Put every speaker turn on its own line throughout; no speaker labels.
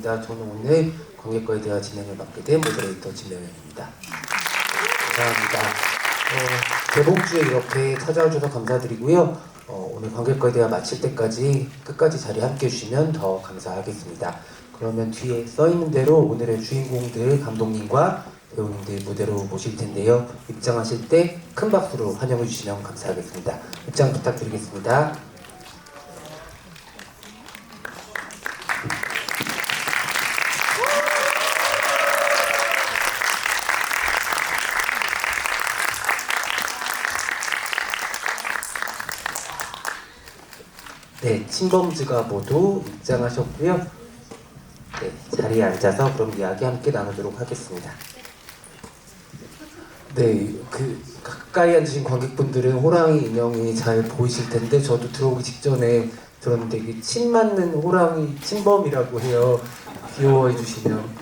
반갑습니다. 저는 오늘 관객과의 대화 진행을 맡게 된 모더레이터 진명현입니다. 감사합니다. 개봉주에 이렇게 찾아와 주셔서 감사드리고요. 오늘 관객과의 대화 마칠 때까지 끝까지 자리 함께 해주시면 더 감사하겠습니다. 그러면 뒤에 써있는 대로 오늘의 주인공들 감독님과 배우님들 무대로 모실 텐데요. 입장하실 때 큰 박수로 환영해 주시면 감사하겠습니다. 입장 부탁드리겠습니다. 네, 친범즈가 모두 입장하셨고요. 네, 자리에 앉아서 그럼 이야기 함께 나누도록 하겠습니다. 네, 가까이 앉으신 관객분들은 호랑이 인형이 잘 보이실 텐데 저도 들어오기 직전에 들었는데 이게 침 맞는 호랑이 침범이라고 해요. 귀여워해 주시면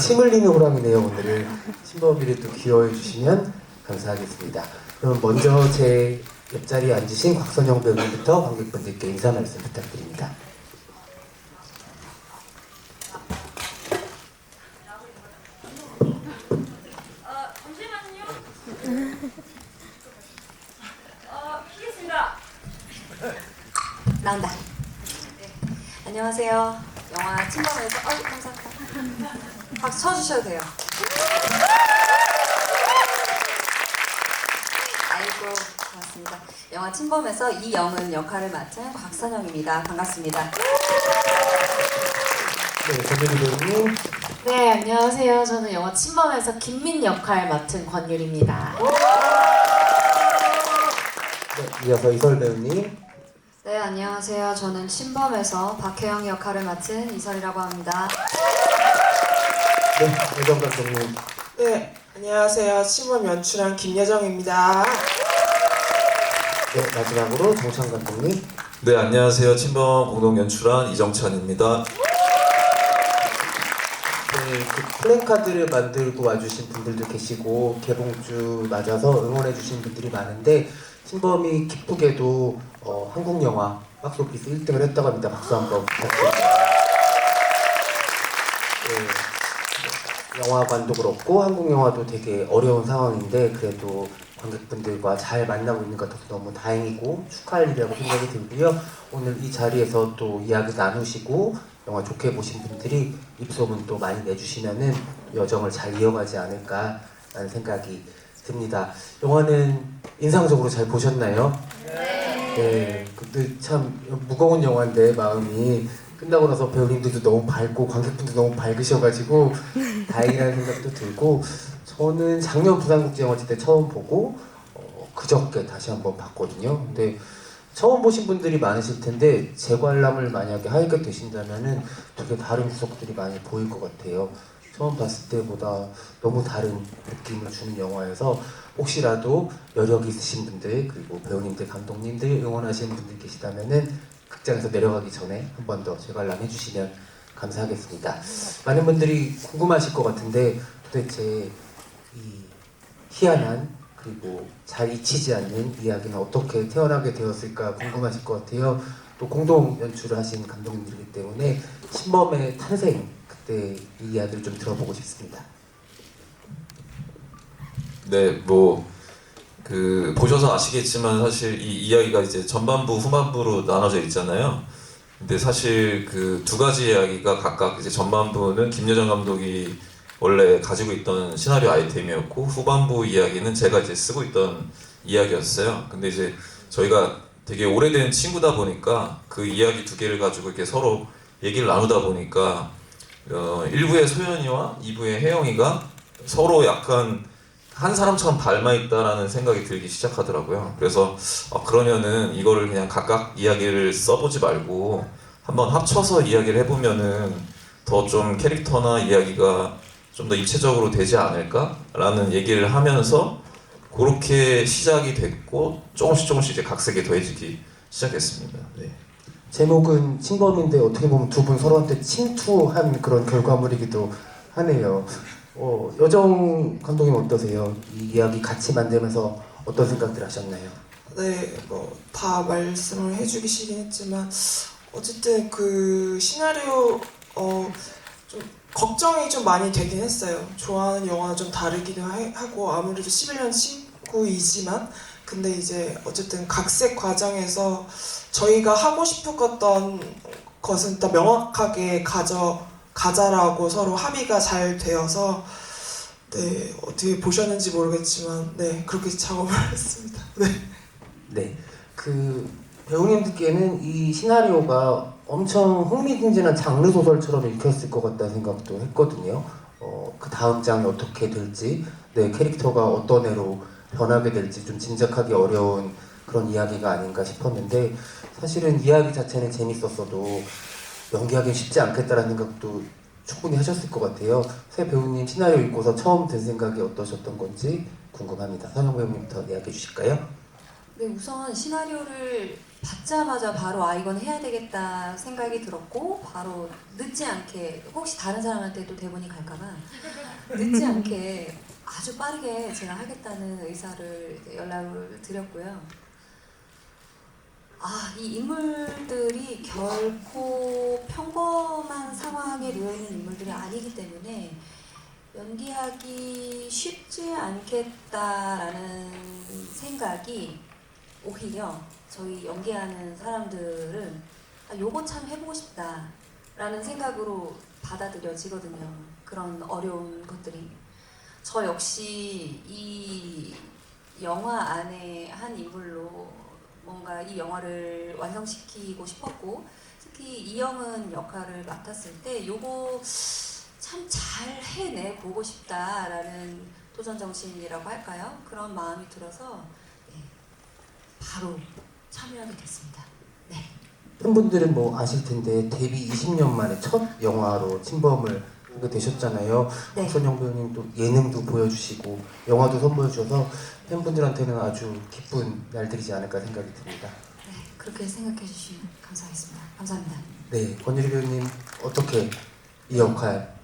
침 흘리는 호랑이네요. 오늘은 침범이를 또 귀여워해 주시면 감사하겠습니다. 그럼 먼저 제 옆자리에 앉으신 곽선영 배우님부터 관객분들께 인사 말씀 부탁드립니다.
잠시만요. 키겠습니다. 나온다. 네. 안녕하세요. 영화 침범에서 감사합니다. 박수 쳐주셔도 돼요. 아이고 고맙습니다. 영화 침범에서 이영은 역할을 맡은 곽선영입니다. 반갑습니다.
네, 권유리 배우님.
네, 안녕하세요. 저는 영화 침범에서 김민 역할 맡은 권유리입니다.
네, 이어서 이설 배우님.
네, 안녕하세요. 저는 침범에서 박혜영 역할을 맡은 이설이라고 합니다.
네, 예정 감독님.
네, 안녕하세요. 침범 연출한 김예정입니다.
네, 마지막으로 정찬 감독님.
네, 안녕하세요. 침범 공동 연출한 이정찬입니다.
네, 플래카드를 만들고 와주신 분들도 계시고 개봉주 맞아서 응원해주신 분들이 많은데 침범이 기쁘게도 한국 영화 박스오피스 1등을 했다고 합니다. 박수 한번 부탁드립니다. 네, 영화관도 그렇고 한국 영화도 되게 어려운 상황인데 그래도 관객분들과 잘 만나고 있는 것 같아서 너무 다행이고 축하할 일이라고 생각이 들고요. 오늘 이 자리에서 또 이야기 나누시고 영화 좋게 보신 분들이 입소문 또 많이 내주시면은 여정을 잘 이어가지 않을까라는 생각이 듭니다. 영화는 인상적으로 잘 보셨나요? 네. 근데 참 무거운 영화인데 마음이 끝나고 나서 배우님들도 너무 밝고 관객분도 너무 밝으셔가지고 다행이라는 생각도 들고 저는 작년 부산국제영화제 때 처음 보고 그저께 다시 한번 봤거든요. 근데 처음 보신 분들이 많으실 텐데 재관람을 만약에 하게 되신다면은 되게 다른 구석들이 많이 보일 것 같아요. 처음 봤을 때보다 너무 다른 느낌을 주는 영화여서 혹시라도 여력 있으신 분들 그리고 배우님들, 감독님들 응원하시는 분들 계시다면은 극장에서 내려가기 전에 한 번 더 재관람 해주시면 감사하겠습니다. 많은 분들이 궁금하실 것 같은데 도대체 이 희한한 그리고 잘 잊히지 않는 이야기는 어떻게 태어나게 되었을까 궁금하실 것 같아요. 또 공동 연출을 하신 감독님들이기 때문에 침범의 탄생 그때 이 이야기를 좀 들어보고 싶습니다.
네, 보셔서 아시겠지만 사실 이 이야기가 이제 전반부, 후반부로 나눠져 있잖아요. 근데 사실 그 두 가지 이야기가 각각 이제 전반부는 김여정 감독이 원래 가지고 있던 시나리오 아이템이었고 후반부 이야기는 제가 이제 쓰고 있던 이야기였어요. 근데 이제 저희가 되게 오래된 친구다 보니까 그 이야기 두 개를 가지고 이렇게 서로 얘기를 나누다 보니까 1부의 소연이와 2부의 혜영이가 서로 약간 한 사람처럼 닮아있다라는 생각이 들기 시작하더라고요. 그래서 그러면은 이거를 그냥 각각 이야기를 써보지 말고 한번 합쳐서 이야기를 해보면은 더 좀 캐릭터나 이야기가 좀 더 입체적으로 되지 않을까라는 얘기를 하면서 그렇게 시작이 됐고 조금씩 이제 각색이 더해지기 시작했습니다. 네.
제목은 침범인데 어떻게 보면 두 분 서로한테 침투한 그런 결과물이기도 하네요. 여정 감독님 어떠세요? 이 이야기 같이 만들면서 어떤 생각들 하셨나요?
네, 다 말씀을 해주시긴 했지만 어쨌든 그 시나리오 걱정이 좀 많이 되긴 했어요. 좋아하는 영화는 좀 다르기도 하고 아무래도 11년 친구이지만 근데 이제 어쨌든 각색 과정에서 저희가 하고 싶었던 것은 더 명확하게 가자라고 서로 합의가 잘 되어서 네 어떻게 보셨는지 모르겠지만 네 그렇게 작업을 했습니다. 네.
네, 그 배우님들께는 이 시나리오가 엄청 흥미진진한 장르 소설처럼 읽혔을 것 같다는 생각도 했거든요. 그 다음 장이 어떻게 될지, 네, 캐릭터가 어떤 애로 변하게 될지 좀 짐작하기 어려운 그런 이야기가 아닌가 싶었는데 사실은 이야기 자체는 재밌었어도 연기하기 쉽지 않겠다라는 생각도 충분히 하셨을 것 같아요. 새 배우님 시나리오 읽고서 처음 든 생각이 어떠셨던 건지 궁금합니다. 선영 배우님부터 이야기해 주실까요?
네, 우선 시나리오를 받자마자 바로 이건 해야 되겠다 생각이 들었고 바로 늦지 않게 혹시 다른 사람한테도 대본이 갈까봐 늦지 않게 아주 빠르게 제가 하겠다는 의사를 연락을 드렸고요. 이 인물들이 결코 평범한 상황에 놓여있는 인물들이 아니기 때문에 연기하기 쉽지 않겠다라는 생각이 오히려 저희 연기하는 사람들은 요거 참 해보고 싶다라는 생각으로 받아들여지거든요. 그런 어려운 것들이. 저 역시 이 영화 안에 한 인물로 뭔가 이 영화를 완성시키고 싶었고 특히 이영은 역할을 맡았을 때 요거 참 잘 해내보고 싶다라는 도전 정신이라고 할까요? 그런 마음이 들어서 바로 참여하게 됐습니다. 네.
팬분들은 뭐 아실 텐데 데뷔 20년 만에 첫 영화로 침범을 하게 되셨잖아요.
네.
박선영 배우님 또 예능도 보여주시고 영화도 선보여 주셔서 팬분들한테는 아주 기쁜 날들이지 않을까 생각이 듭니다.
네, 그렇게 생각해 주시면 감사하겠습니다. 감사합니다.
네, 권유리 배우님 어떻게 이 역할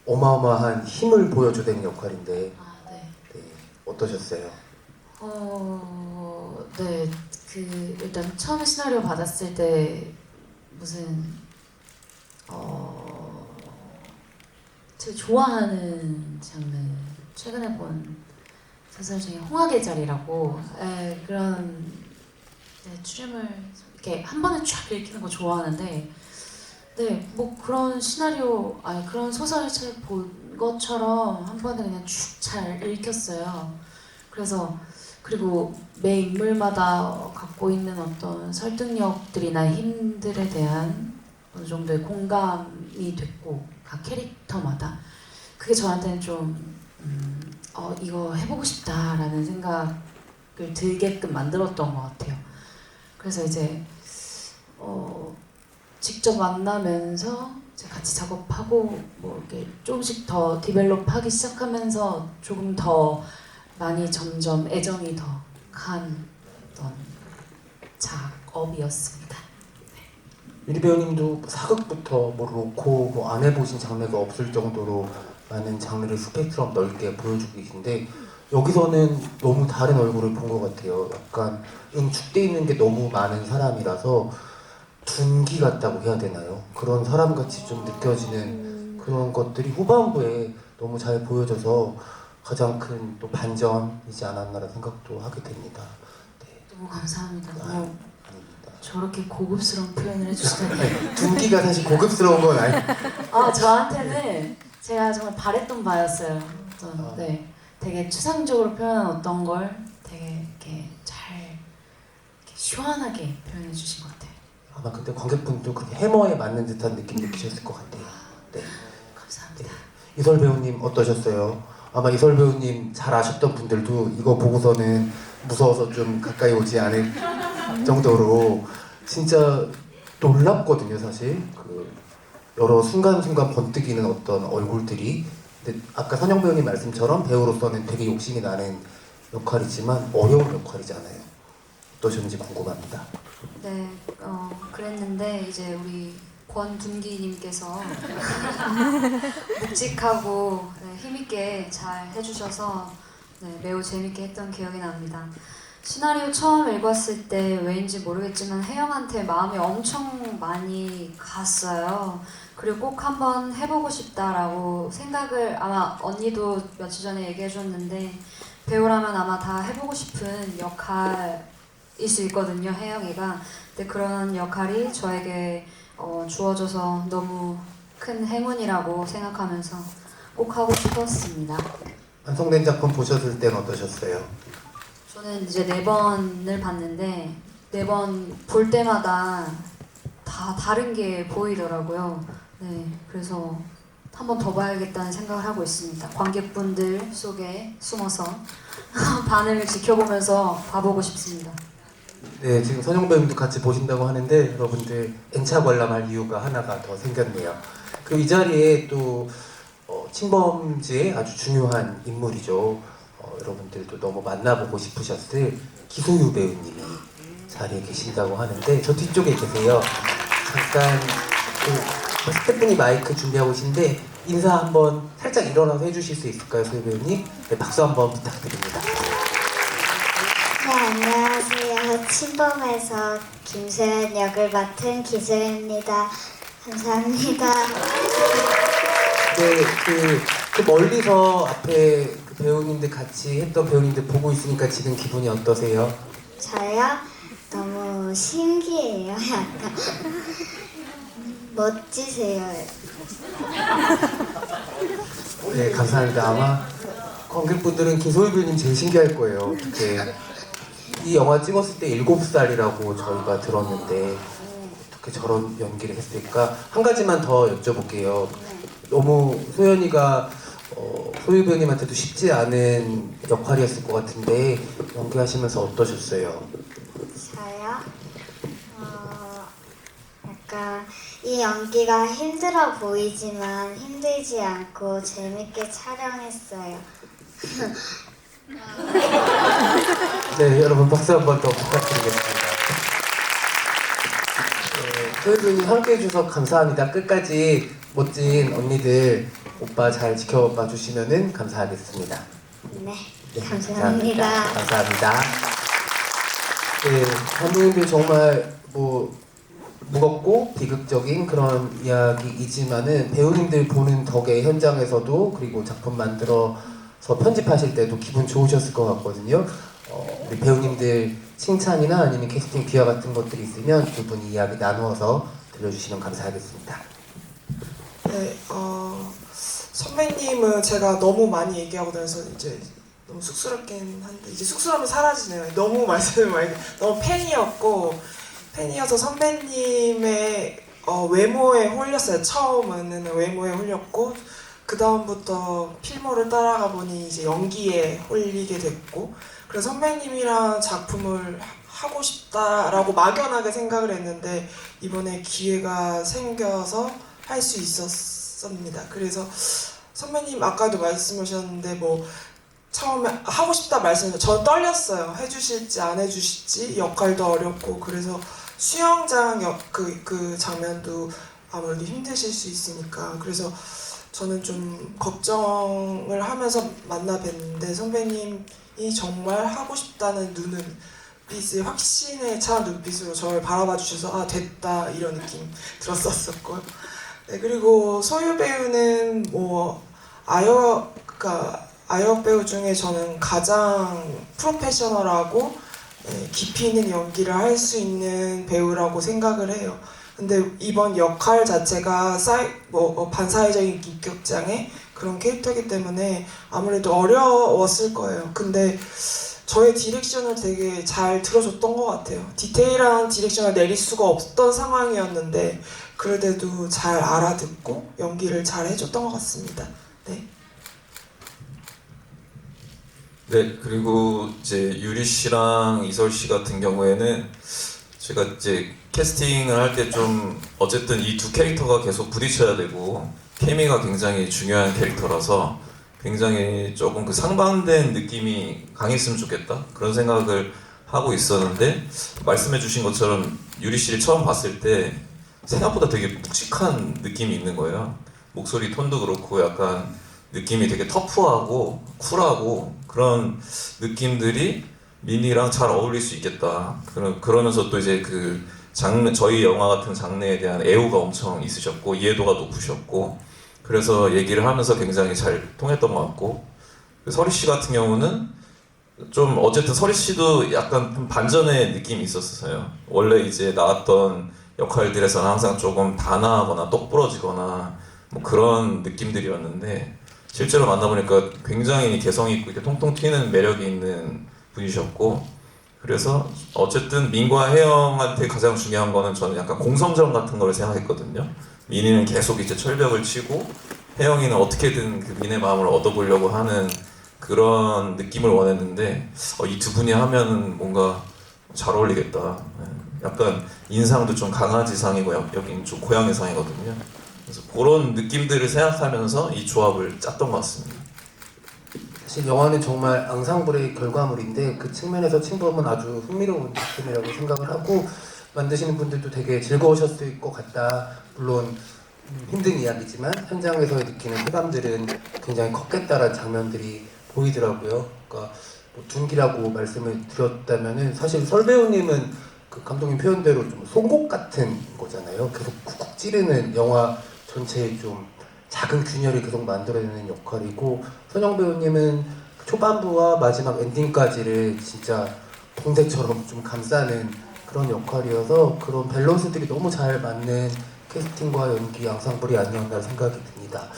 어마어마한 힘을 보여줘야 되는 역할인데
네.
네, 어떠셨어요?
네, 일단 처음에 시나리오 받았을 때 무슨 제가 좋아하는 장르 최근에 본 소설 중에 홍학의 자리라고 그런 추림을 이렇게 한 번에 쫙 읽히는 거 좋아하는데 네, 뭐 그런 시나리오 그런 소설책 본 것처럼 한 번에 그냥 쭉 잘 읽혔어요. 그래서 그리고 매 인물마다 갖고 있는 어떤 설득력들이나 힘들에 대한 어느 정도의 공감이 됐고 각 캐릭터마다 그게 저한테는 좀 이거 해보고 싶다라는 생각을 들게끔 만들었던 것 같아요. 그래서 이제 직접 만나면서 이제 같이 작업하고 뭐 이렇게 조금씩 더 디벨롭하기 시작하면서 조금 더 많이 점점 애정이 더 간 어떤 작업이었습니다.
유리 배우님도 사극부터 뭐 로코 뭐 안 해보신 장르가 없을 정도로 많은 장르를 스펙트럼 넓게 보여주고 계신데 여기서는 너무 다른 얼굴을 본 것 같아요. 약간 응축돼 있는 게 너무 많은 사람이라서 둔기 같다고 해야 되나요? 그런 사람같이 좀 느껴지는 그런 것들이 후반부에 너무 잘 보여져서 가장 큰 또 반전이지 않았나라는 생각도 하게 됩니다. 네.
너무 감사합니다. 너무
아닙니다.
저렇게 고급스러운 표현을 해주시다니.
둔기가 사실 고급스러운 건 아니.
저한테는 제가 정말 바랬던 바였어요.
아.
네, 되게 추상적으로 표현한 어떤 걸 되게 이렇게 잘 이렇게 시원하게 표현해 주신 것 같아요.
아마 그때 관객분도 그렇게 해머에 맞는 듯한 느낌 느끼셨을 것 같아요. 네.
감사합니다.
이설 배우님 어떠셨어요? 아마 이설 배우님 잘 아셨던 분들도 이거 보고서는 무서워서 좀 가까이 오지 않을 정도로 진짜 놀랍거든요, 사실. 그 여러 순간순간 번뜩이는 어떤 얼굴들이. 근데 아까 선영 배우님 말씀처럼 배우로서는 되게 욕심이 나는 역할이지만 어려운 역할이잖아요. 어떠셨는지 궁금합니다.
네, 그랬는데 이제 우리 권둔기님께서 묵직하고 힘있게 잘 해주셔서 매우 재밌게 했던 기억이 납니다. 시나리오 처음 읽었을 때 왜인지 모르겠지만 혜영한테 마음이 엄청 많이 갔어요. 그리고 꼭 한번 해보고 싶다라고 생각을 아마 언니도 며칠 전에 얘기해줬는데 배우라면 아마 다 해보고 싶은 역할일 수 있거든요, 혜영이가. 근데 그런 역할이 저에게 주어져서 너무 큰 행운이라고 생각하면서 꼭 하고 싶었습니다.
완성된 작품 보셨을 땐 어떠셨어요?
저는 이제 4번을 봤는데 4번 볼 때마다 다 다른 게 보이더라고요. 네, 그래서 한 번 더 봐야겠다는 생각을 하고 있습니다. 관객분들 속에 숨어서 반응을 지켜보면서 봐보고 싶습니다.
네, 지금 선영 배우님도 같이 보신다고 하는데 여러분들 N차 관람할 이유가 하나가 더 생겼네요. 그리고 이 자리에 또 친범지의 아주 중요한 인물이죠. 여러분들도 너무 만나보고 싶으셨을 기소유 배우님이 자리에 계신다고 하는데 저 뒤쪽에 계세요. 잠깐 스태프분이 마이크 준비하고 계신데 인사 한번 살짝 일어나서 해주실 수 있을까요, 소유 배우님? 네, 박수 한번 부탁드립니다.
네, 안녕하세요. 친범에서 김소연 역을 맡은 기소연입니다. 감사합니다.
네, 그 멀리서 앞에 그 배우님들 같이 했던 배우님들 보고 있으니까 지금 기분이 어떠세요?
저요? 너무 신기해요. 약간 멋지세요.
네, 감사합니다. 아마 관객분들은 김소희 배우님 제일 신기할 거예요. 어떻게 이 영화 찍었을 때 7살이라고 저희가 들었는데 어떻게 저런 연기를 했을까? 한 가지만 더 여쭤볼게요. 너무 소연이가 소유 배우님한테도 쉽지 않은 역할이었을 것 같은데 연기하시면서 어떠셨어요?
저요? 약간 이 연기가 힘들어 보이지만 힘들지 않고 재밌게 촬영했어요.
네, 여러분 박수 한 번 더 부탁드리겠습니다. 소유 배우님 함께 해주셔서 감사합니다. 끝까지 멋진 언니들 오빠 잘 지켜봐 주시면은 감사하겠습니다.
네,
네,
감사합니다.
감사합니다. 네, 감독님들 정말 무겁고 비극적인 그런 이야기이지만은 배우님들 보는 덕에 현장에서도 그리고 작품 만들어서 편집하실 때도 기분 좋으셨을 것 같거든요. 우리 배우님들 칭찬이나 아니면 캐스팅 비하 같은 것들이 있으면 두 분이 이야기 나누어서 들려주시면 감사하겠습니다.
네, 선배님은 제가 너무 많이 얘기하고 다녀서 이제 너무 쑥스럽긴 한데 이제 쑥스러움이 사라지네요. 너무 말씀을 많이 너무 팬이어서 선배님의 외모에 홀렸어요. 처음에는 외모에 홀렸고 그 다음부터 필모를 따라가 보니 이제 연기에 홀리게 됐고 그래서 선배님이랑 작품을 하고 싶다라고 막연하게 생각을 했는데 이번에 기회가 생겨서 할 수 있었습니다. 그래서 선배님 아까도 말씀하셨는데 처음에 하고 싶다 말씀하셨는데 전 떨렸어요. 해주실지 안 해주실지 역할도 어렵고 그래서 수영장 그 장면도 아무래도 힘드실 수 있으니까 그래서 저는 좀 걱정을 하면서 만나 뵀는데 선배님이 정말 하고 싶다는 눈빛이 확신에 찬 눈빛으로 저를 바라봐 주셔서 아 됐다 이런 느낌 들었었고요. 네, 그리고 소유 배우는 아역 배우 중에 저는 가장 프로페셔널하고 깊이 있는 연기를 할 수 있는 배우라고 생각을 해요. 근데 이번 역할 자체가 반사회적인 인격장애 그런 캐릭터이기 때문에 아무래도 어려웠을 거예요. 근데 저의 디렉션을 되게 잘 들어줬던 것 같아요. 디테일한 디렉션을 내릴 수가 없던 상황이었는데 그래도 잘 알아듣고 연기를 잘 해줬던 것 같습니다. 네.
네, 그리고 이제 유리 씨랑 이설 씨 같은 경우에는 제가 이제 캐스팅을 할 때 좀 어쨌든 이 두 캐릭터가 계속 부딪혀야 되고 케미가 굉장히 중요한 캐릭터라서 굉장히 조금 그 상반된 느낌이 강했으면 좋겠다 그런 생각을 하고 있었는데 말씀해주신 것처럼 유리 씨를 처음 봤을 때 생각보다 되게 묵직한 느낌이 있는 거예요. 목소리 톤도 그렇고 약간 느낌이 되게 터프하고 쿨하고 그런 느낌들이 미니랑 잘 어울릴 수 있겠다. 그러면서 또 이제 그 저희 영화 같은 장르에 대한 애호가 엄청 있으셨고 이해도가 높으셨고 그래서 얘기를 하면서 굉장히 잘 통했던 것 같고 서리 씨 같은 경우는 좀 어쨌든 서리 씨도 약간 좀 반전의 느낌이 있었어요. 원래 이제 나왔던 역할들에서는 항상 조금 단아하거나 똑부러지거나 뭐 그런 느낌들이었는데 실제로 만나보니까 굉장히 개성 있고 이렇게 통통 튀는 매력이 있는 분이셨고 그래서 어쨌든 민과 혜영한테 가장 중요한 거는 저는 약간 공성전 같은 걸 생각했거든요. 민이는 계속 이제 철벽을 치고 혜영이는 어떻게든 그 민의 마음을 얻어보려고 하는 그런 느낌을 원했는데 이 두 분이 하면은 뭔가 잘 어울리겠다. 약간 인상도 좀 강아지상이고 여긴 좀 고양이상이거든요. 그래서 그런 느낌들을 생각하면서 이 조합을 짰던 것 같습니다.
사실 영화는 정말 앙상블의 결과물인데 그 측면에서 친구는 아주 흥미로운 작품이라고 생각을 하고 만드시는 분들도 되게 즐거우셨을 것 같다. 물론 힘든 이야기지만 현장에서 느끼는 소감들은 굉장히 컸겠다라는 장면들이 보이더라고요. 그러니까 뭐 둔기라고 말씀을 드렸다면은 사실 설 배우님은 그 감독님 표현대로 좀 송곳 같은 거잖아요. 계속 쿡쿡 찌르는 영화 전체에 좀 작은 균열을 계속 만들어내는 역할이고 선영 배우님은 초반부와 마지막 엔딩까지를 진짜 봉쇄처럼 좀 감싸는 그런 역할이어서 그런 밸런스들이 너무 잘 맞는 캐스팅과 연기 앙상블이 아니었나 생각이 듭니다.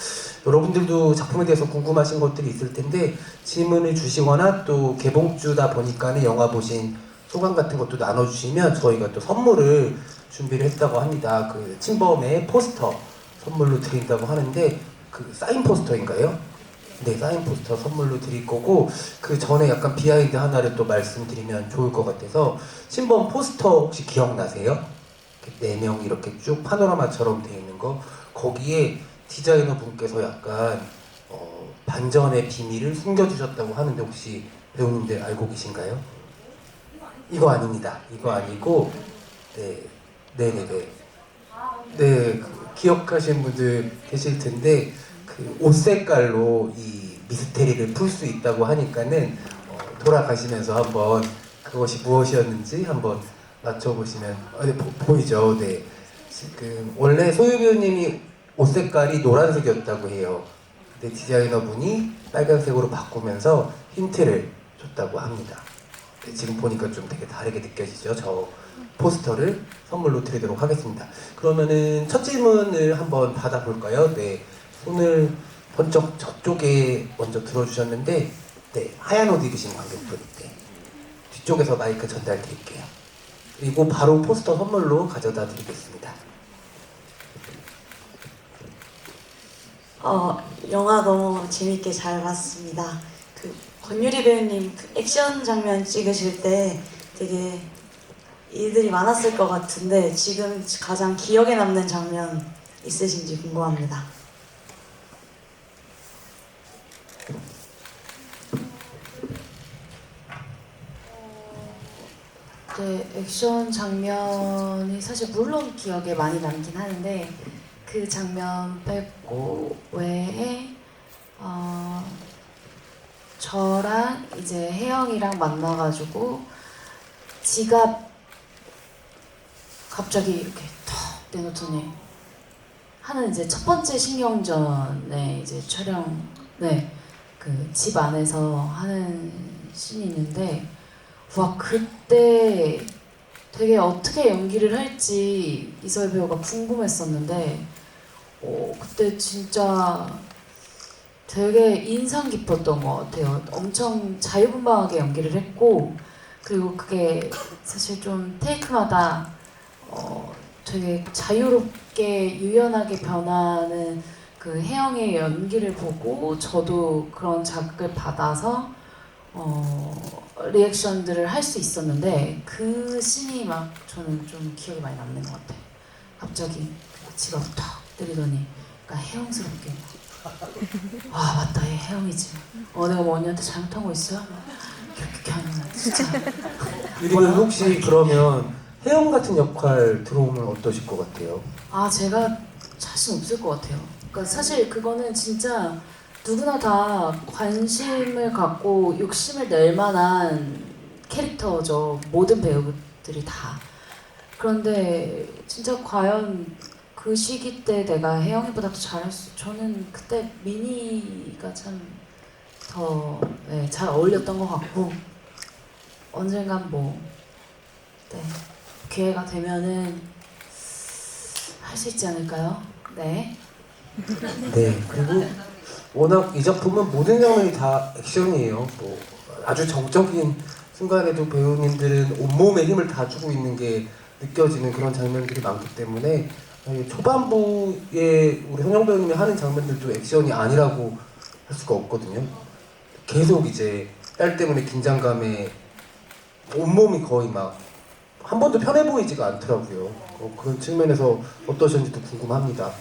여러분들도 작품에 대해서 궁금하신 것들이 있을 텐데 질문을 주시거나 또 개봉주다 보니까는 영화 보신 소감 같은 것도 나눠주시면 저희가 또 선물을 준비를 했다고 합니다. 그 침범의 포스터 선물로 드린다고 하는데 그 사인 포스터인가요? 네, 사인 포스터 선물로 드릴 거고 그 전에 약간 비하인드 하나를 또 말씀드리면 좋을 것 같아서 침범 포스터 혹시 기억나세요? 4명 이렇게 쭉 파노라마처럼 되어 있는 거 거기에 디자이너 분께서 약간 반전의 비밀을 숨겨주셨다고 하는데 혹시 배우님들 알고 계신가요? 이거 아닙니다. 이거 아니고 네네네 네 기억하시는 분들 계실 텐데 그 옷 색깔로 이 미스테리를 풀 수 있다고 하니까는 돌아가시면서 한번 그것이 무엇이었는지 한번 맞춰보시면 네, 보이죠? 네 지금 원래 소유 배우님이 옷 색깔이 노란색이었다고 해요. 근데 디자이너 분이 빨간색으로 바꾸면서 힌트를 줬다고 합니다. 네, 지금 보니까 좀 되게 다르게 느껴지죠? 저 포스터를 선물로 드리도록 하겠습니다. 그러면은 첫 질문을 한번 받아볼까요? 네, 손을 번쩍 저쪽에 먼저 들어주셨는데, 네, 하얀 옷 입으신 관객분, 네, 뒤쪽에서 마이크 전달 드릴게요. 그리고 바로 포스터 선물로 가져다 드리겠습니다.
영화 너무 재밌게 잘 봤습니다. 그 권유리 배우님 그 액션 장면 찍으실 때 되게 일들이 많았을 것 같은데 지금 가장 기억에 남는 장면 있으신지 궁금합니다.
네, 액션 장면이 사실 물론 기억에 많이 남긴 하는데 그 장면 빼고 외에 저랑 이제 혜영이랑 만나가지고 지갑 갑자기 이렇게 턱 내놓더니 하는 이제 첫 번째 신경전에 이제 촬영 그 집 안에서 하는 씬이 있는데 와 그때 되게 어떻게 연기를 할지 이설 배우가 궁금했었는데 그때 진짜 되게 인상 깊었던 것 같아요. 엄청 자유분방하게 연기를 했고 그리고 그게 사실 좀 테이크마다 되게 자유롭게 유연하게 변하는 그 혜영의 연기를 보고 저도 그런 자극을 받아서 리액션들을 할 수 있었는데 그 씬이 막 저는 좀 기억에 많이 남는 것 같아요. 갑자기 지갑 탁 때리더니 그러니까 혜영스럽게 와 맞다 얘 혜영이지. 내가 뭐 언니한테 잘못한 거 있어요? 이렇게 하는 진짜.
유리는 혹시 그러면 혜영 같은 역할 들어오면 어떠실 것 같아요?
제가 자신 없을 것 같아요. 그러니까 사실 그거는 진짜 누구나 다 관심을 갖고 욕심을 낼 만한 캐릭터죠. 모든 배우들이 다. 그런데 진짜 과연 그 시기 때 내가 혜영이보다 더 잘했어. 저는 그때 미니가 참 더 잘 어울렸던 것 같고 언젠간 기회가 되면은 할 수 있지 않을까요? 네.
네, 그리고 워낙 이 작품은 모든 장면이 다 액션이에요. 뭐 아주 정적인 순간에도 배우님들은 온몸에 힘을 다 주고 있는 게 느껴지는 그런 장면들이 많기 때문에 초반부에 우리 선영 배우님이 하는 장면들도 액션이 아니라고 할 수가 없거든요. 계속 이제 딸 때문에 긴장감에 온몸이 거의 막 한 번도 편해 보이지가 않더라고요. 그런 측면에서 어떠셨는지도 궁금합니다.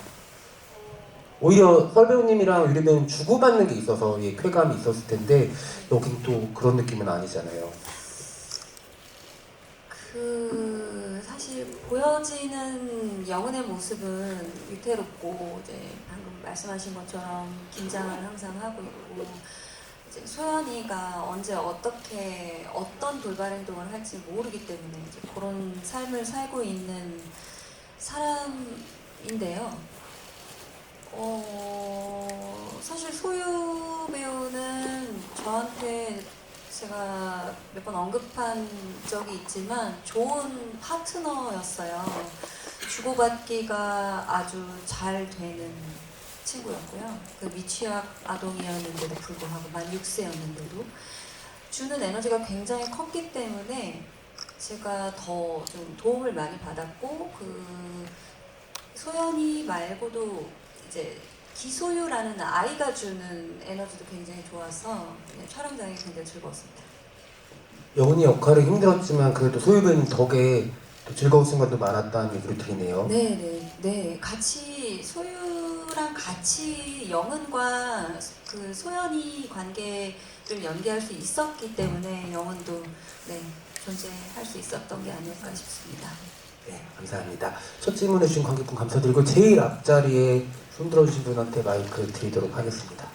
오히려 설 배우님이랑 유리 배우님 주고받는 게 있어서 쾌감이 있었을 텐데 여긴 또 그런 느낌은 아니잖아요.
사실 보여지는 영은의 모습은 위태롭고 이제 방금 말씀하신 것처럼 긴장을 항상 하고 있고 이제 소연이가 언제 어떻게 어떤 돌발 행동을 할지 모르기 때문에 이제 그런 삶을 살고 있는 사람인데요. 사실 소유 배우는 저한테 제가 몇 번 언급한 적이 있지만 좋은 파트너였어요. 주고받기가 아주 잘 되는 친구였고요. 그 미취학 아동이었는데도 불구하고 만 6세였는데도 주는 에너지가 굉장히 컸기 때문에 제가 더 좀 도움을 많이 받았고 소연이 말고도 이제 기소유라는 아이가 주는 에너지도 굉장히 좋아서 촬영장이 굉장히 즐거웠습니다.
영은이 역할이 힘들었지만 그래도 소유 배우님 덕에 또 즐거운 순간도 많았다는 얘기를 드리네요.
네. 같이 소유랑 같이 영은과 그 소연이 관계를 연기할 수 있었기 때문에 영은도 존재할 수 있었던 게 아닐까 싶습니다.
네, 감사합니다. 첫 질문해 주신 관객분 감사드리고 제일 앞자리에 손 들어주신 분한테 마이크 드리도록 하겠습니다.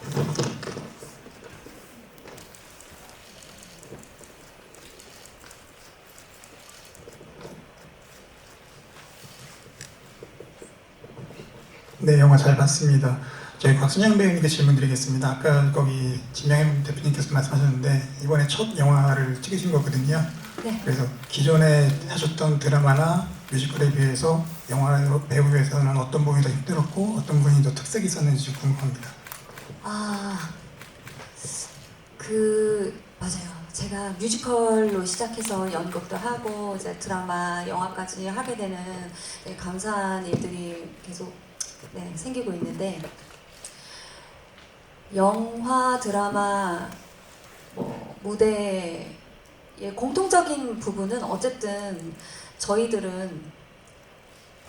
네, 영화 잘 봤습니다. 저희 곽순영 배우님께 질문 드리겠습니다. 아까 거기 진명현 대표님께서 말씀하셨는데 이번에 첫 영화를 찍으신 거거든요.
네.
그래서 기존에 하셨던 드라마나 뮤지컬에 비해서 영화로 배우기 위해서는 어떤 부분이 더 힘들었고 어떤 부분이 더 특색이 있었는지 궁금합니다.
맞아요. 제가 뮤지컬로 시작해서 연극도 하고 이제 드라마, 영화까지 하게 되는 감사한 일들이 계속 생기고 있는데 영화, 드라마, 무대의 공통적인 부분은 어쨌든 저희들은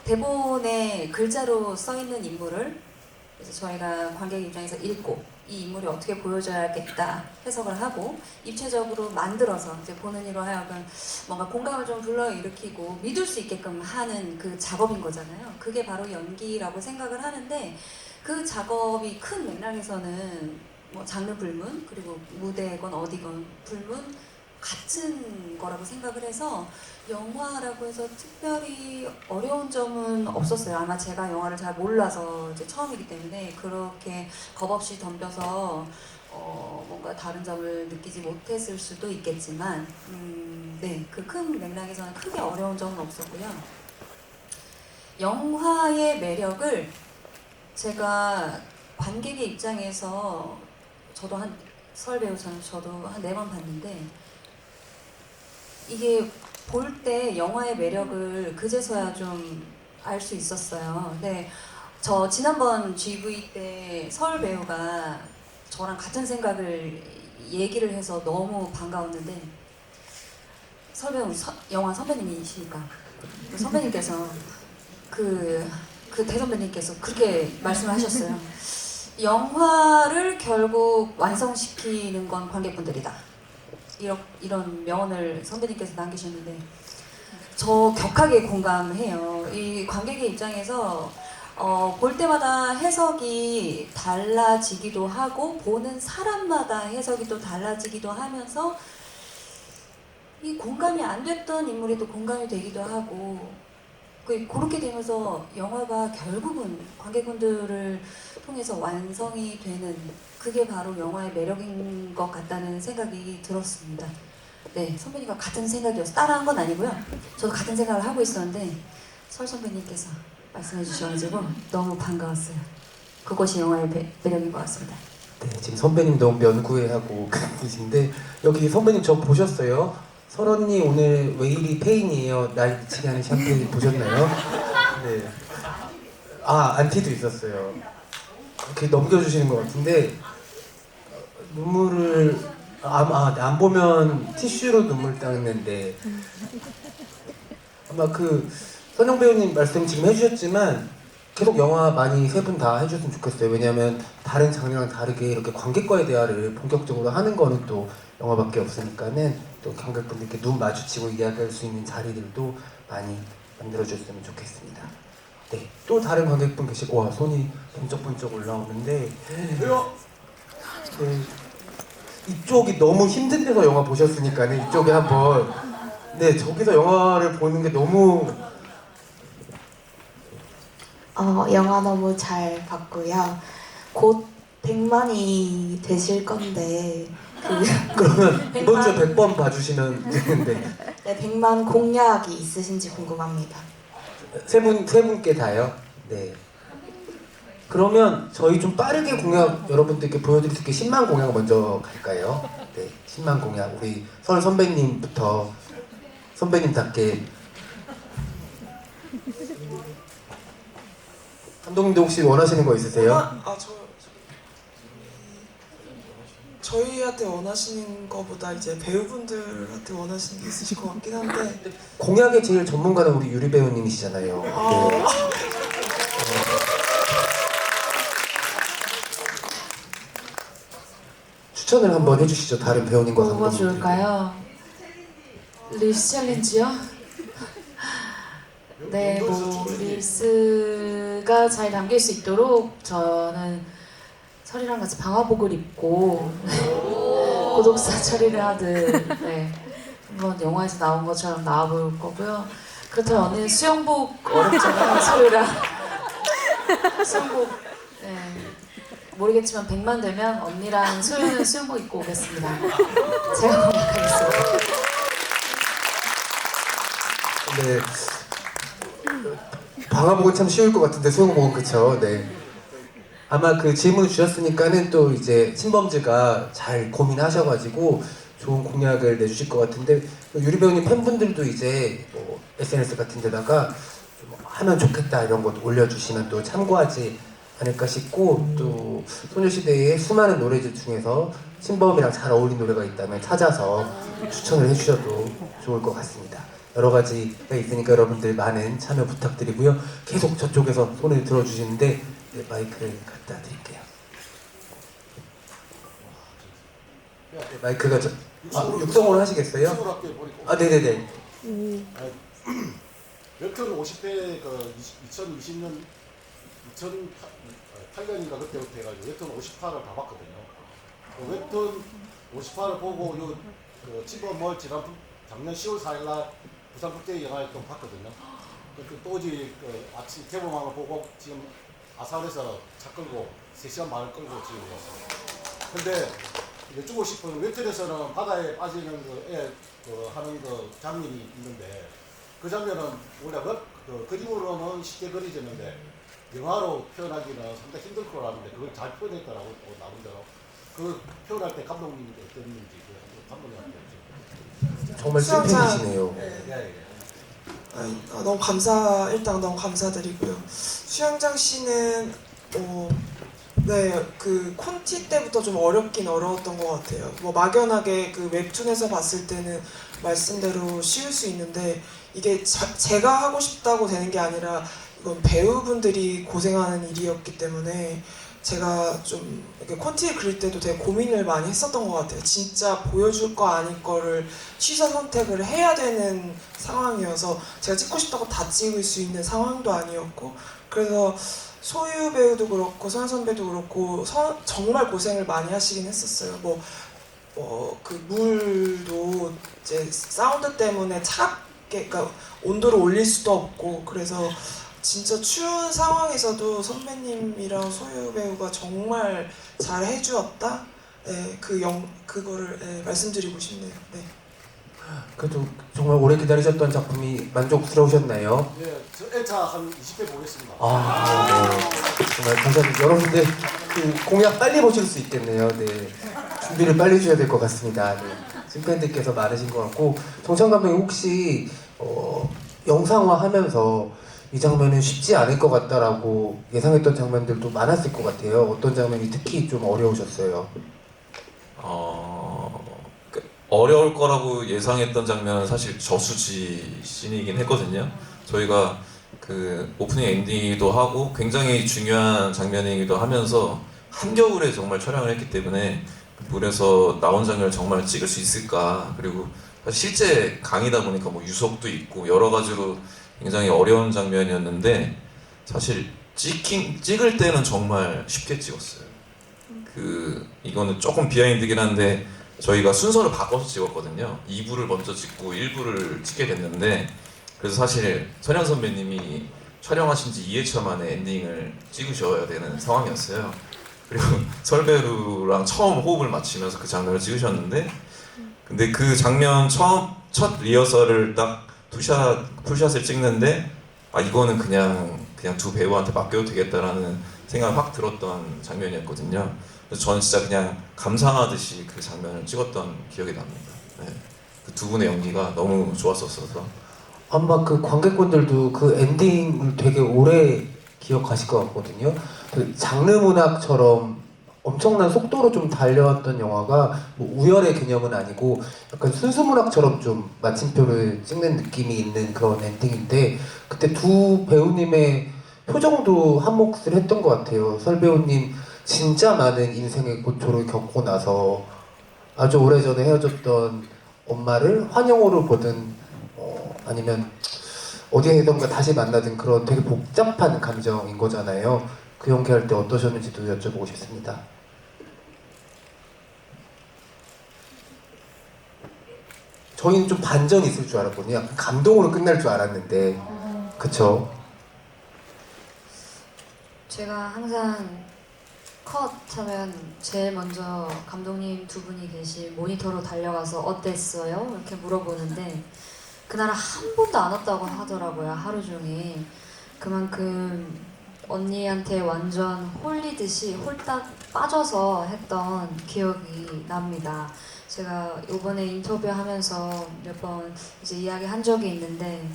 대본에 글자로 써 있는 인물을 이제 저희가 관객 입장에서 읽고 이 인물이 어떻게 보여줘야겠다 해석을 하고 입체적으로 만들어서 이제 보는 이로 하여금 뭔가 공감을 좀 불러일으키고 믿을 수 있게끔 하는 그 작업인 거잖아요. 그게 바로 연기라고 생각을 하는데 그 작업이 큰 맥락에서는 장르 불문 그리고 무대건 어디건 불문 같은 거라고 생각을 해서 영화라고 해서 특별히 어려운 점은 없었어요. 아마 제가 영화를 잘 몰라서 이제 처음이기 때문에 그렇게 겁없이 덤벼서 뭔가 다른 점을 느끼지 못했을 수도 있겠지만 그 큰 맥락에서는 크게 어려운 점은 없었고요. 영화의 매력을 제가 관객의 입장에서 저도 설 배우처럼 저도 한 4번 봤는데 이게 볼 때 영화의 매력을 그제서야 좀 알 수 있었어요. 저 지난번 GV 때 설 배우가 저랑 같은 생각을 얘기를 해서 너무 반가웠는데 설 배우는 영화 선배님이시니까 선배님께서 그 대선배님께서 그렇게 말씀하셨어요. 영화를 결국 완성시키는 건 관객분들이다. 이런 명언을 선배님께서 남기셨는데 저 격하게 공감해요. 이 관객의 입장에서 볼 때마다 해석이 달라지기도 하고 보는 사람마다 해석이 또 달라지기도 하면서 이 공감이 안 됐던 인물이 또 공감이 되기도 하고 그렇게 되면서 영화가 결국은 관객분들을 통해서 완성이 되는 그게 바로 영화의 매력인 것 같다는 생각이 들었습니다. 네, 선배님과 같은 생각이어서 따라한 건 아니고요. 저도 같은 생각을 하고 있었는데 설 선배님께서 말씀해 주셔가지고 너무 반가웠어요. 그것이 영화의 매력인 것 같습니다.
네, 지금 선배님 너무 면구애하고 계신데 여기 선배님 저 보셨어요? 설언니 오늘 왜 이리 페인이에요? 날 미치게 하는 샴페인 보셨나요? 네. 아, 안티도 있었어요. 이렇게 넘겨주시는 것 같은데 눈물을 안 보면 티슈로 눈물 닦는데 아마 그 선영 배우님 말씀 지금 해주셨지만 계속 영화 많이 세 분 다 해주셨으면 좋겠어요. 왜냐하면 다른 장르랑 다르게 이렇게 관객과의 대화를 본격적으로 하는 거는 또 영화밖에 없으니까는 또 관객분들께 눈 마주치고 이야기할 수 있는 자리들도 많이 만들어줬으면 좋겠습니다. 네, 또 다른 관객분 계시고 와 손이 번쩍번쩍 올라오는데 네, 이쪽이 너무 힘든 데서 영화 보셨으니까는 이쪽에 한번 네 저기서 영화를 보는 게 너무
영화 너무 잘 봤고요. 곧 100만이 되실 건데
그러면 이번 주에 100번 봐주시면 되는데
네, 100만 공약이 있으신지 궁금합니다.
세 분께 다요? 네. 그러면 저희 좀 빠르게 공약 여러분들께 보여드릴 수 있게 10만 공약 먼저 갈까요? 네, 10만 공약 우리 설 선배님부터 선배님답게 감독님도 혹시 원하시는 거 있으세요?
저희한테 원하시는 거보다 이제 배우분들한테 원하시는 게 있으실 것 같긴 한데
공약의 제일 전문가는 우리 유리 배우님이시잖아요. 네. 추천을 한번 해주시죠. 다른 배우님과
뭐가
감독님들.
좋을까요? 릴스 챌린지요? 네, 뭐 릴스가 잘 담길 수 있도록 저는 설이랑 같이 방화복을 입고 고독사 처리를 하듯 네, 한번 영화에서 나온 것처럼 나와볼 거고요. 그렇다면 언니는 수영복 어렵잖아요, 설이랑 수영복 네, 모르겠지만 100만 되면 언니랑 소유는 수영복 입고 오겠습니다. 제가 공약하겠습니다.
네. 방화복은 참 쉬울 것 같은데 수영복은 그쵸? 네. 아마 그 질문 주셨으니까는 또 이제 신범즈가 잘 고민하셔가지고 좋은 공약을 내주실 것 같은데 유리 배우님 팬분들도 이제 뭐 SNS 같은 데다가 좀 하면 좋겠다 이런 것 올려주시면 또 참고하지 않을까 싶고 또 소녀시대의 수많은 노래들 중에서 신범이랑 잘 어울리는 노래가 있다면 찾아서 추천을 해주셔도 좋을 것 같습니다. 여러 가지가 있으니까 여러분들 많은 참여 부탁드리고요. 계속 저쪽에서 손을 들어주시는데 네, 마이크를 갖다 드릴게요. 네, 마이크가 육성으로 하시겠어요? 아, 네네네.
웹툰 50회 그 2020년 2008년인가 그때부터 해가지고 웹툰 50화를 다 봤거든요. 그 웹툰 50화를 보고 그 치버멀 작년 10월 4일날 부산국제영화제도 봤거든요. 또 어제 아침 개봉한 거 보고 지금 아산에서 차 끌고 3시간 반을 끌고 지금 왔어요. 근데 여쭈고 싶은 웹툰에서는 바다에 빠지는 하는 그 장면이 있는데 그 장면은 원래 그림으로는 쉽게 그려지는데 영화로 표현하기는 상당히 힘들 거라는데 그걸 잘 표현했다라고 나오더라고요. 그 표현할 때 감독님이 어땠는지 감독님한테
정말 찐팬이시네요.
너무 일단 너무 감사드리고요. 수영장 씨는 그 콘티 때부터 좀 어렵긴 어려웠던 것 같아요. 뭐 막연하게 그 웹툰에서 봤을 때는 말씀대로 쉬울 수 있는데 이게 제가 하고 싶다고 되는 게 아니라 이건 배우분들이 고생하는 일이었기 때문에 제가 좀 이렇게 콘티를 그릴 때도 되게 고민을 많이 했었던 것 같아요. 진짜 보여줄 거 아닐 거를 취사 선택을 해야 되는 상황이어서 제가 찍고 싶다고 다 찍을 수 있는 상황도 아니었고 그래서 소유 배우도 그렇고 선 선배도 그렇고 정말 고생을 많이 하시긴 했었어요. 그 물도 이제 사운드 때문에 밖에 그러니까 온도를 올릴 수도 없고 그래서 진짜 추운 상황에서도 선배님이랑 소유 배우가 정말 잘 해주었다. 네, 그거를 네, 말씀드리고 싶네요. 네.
그래도 정말 오래 기다리셨던 작품이 만족스러우셨나요?
네, 저 1차 한 20회 보겠습니다.
아, 네. 정말 감사합니다. 여러분들 그 공약 빨리 보실 수 있겠네요. 네. 준비를 빨리 해줘야 될 것 같습니다. 네. 찐팬들께서 많으신 것 같고 정찬 감독님 혹시 영상화하면서 이 장면은 쉽지 않을 것 같다라고 예상했던 장면들도 많았을 것 같아요. 어떤 장면이 특히 좀 어려우셨어요?
어려울 거라고 예상했던 장면은 사실 저수지 씬이긴 했거든요. 저희가 그 오프닝 엔딩이기도 하고 굉장히 중요한 장면이기도 하면서 한겨울에 정말 촬영을 했기 때문에 물에서 나온 장면을 정말 찍을 수 있을까. 그리고 실제 강이다 보니까 뭐 유속도 있고 여러 가지로 굉장히 어려운 장면이었는데 사실 찍을 때는 정말 쉽게 찍었어요. 이거는 조금 비하인드긴 한데 저희가 순서를 바꿔서 찍었거든요. 2부를 먼저 찍고 1부를 찍게 됐는데 그래서 사실 선영 선배님이 촬영하신 지 2회차 만에 엔딩을 찍으셔야 되는 상황이었어요. 그리고 설배루랑 처음 호흡을 맞추면서 그 장면을 찍으셨는데 근데 그 장면 첫 리허설을 딱 풀샷을 찍는데 이거는 그냥 두 배우한테 맡겨도 되겠다라는 생각이 확 들었던 장면이었거든요. 그래서 저는 진짜 그냥 감상하듯이 그 장면을 찍었던 기억이 납니다. 네. 그 두 분의 연기가 너무 좋았었어서
아마 그 관객분들도 그 엔딩을 되게 오래 기억하실 것 같거든요. 그 장르 문학처럼 엄청난 속도로 좀 달려왔던 영화가 뭐 우열의 개념은 아니고 약간 순수 문학처럼 좀 마침표를 찍는 느낌이 있는 그런 엔딩인데 그때 두 배우님의 표정도 한 몫을 했던 것 같아요. 설 배우님 진짜 많은 인생의 고초를 겪고 나서 아주 오래전에 헤어졌던 엄마를 환영으로 보든 아니면 어디에선가 다시 만나든 그런 되게 복잡한 감정인 거잖아요. 그 연기할 때 어떠셨는지도 여쭤보고 싶습니다. 저희는 좀 반전이 있을 줄 알았거든요. 약간 감동으로 끝날 줄 알았는데 그쵸?
제가 항상 컷 하면 제일 먼저 감독님 두 분이 계신 모니터로 달려가서 어땠어요? 이렇게 물어보는데 그날은 한 번도 안 왔다고 하더라고요. 하루 종일. 그만큼 언니한테 완전 홀리듯이 홀딱 빠져서 했던 기억이 납니다. 제가 이번에 인터뷰하면서 몇 번 이제 이야기한 적이 있는데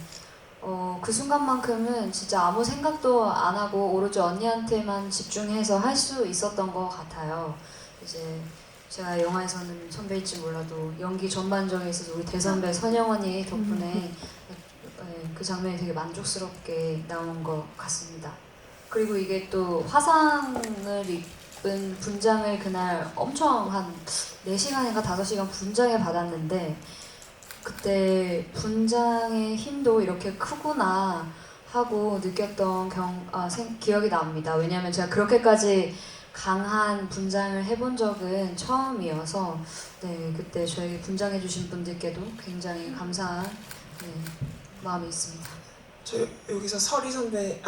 그 순간만큼은 진짜 아무 생각도 안 하고 오로지 언니한테만 집중해서 할 수 있었던 것 같아요. 이제 제가 영화에서는 선배일지 몰라도 연기 전반적에 있어서 우리 대선배 선영언니 덕분에 그 장면이 되게 만족스럽게 나온 것 같습니다. 그리고 이게 또 화상을 입은 분장을 그날 엄청 한 4시간인가 5시간 분장을 받았는데 그때 분장의 힘도 이렇게 크구나 하고 느꼈던 기억이 납니다. 왜냐하면 제가 그렇게까지 강한 분장을 해본 적은 처음이어서 네, 그때 저에게 분장해주신 분들께도 굉장히 감사한 마음이 있습니다.
저 여기서 설희 선배래.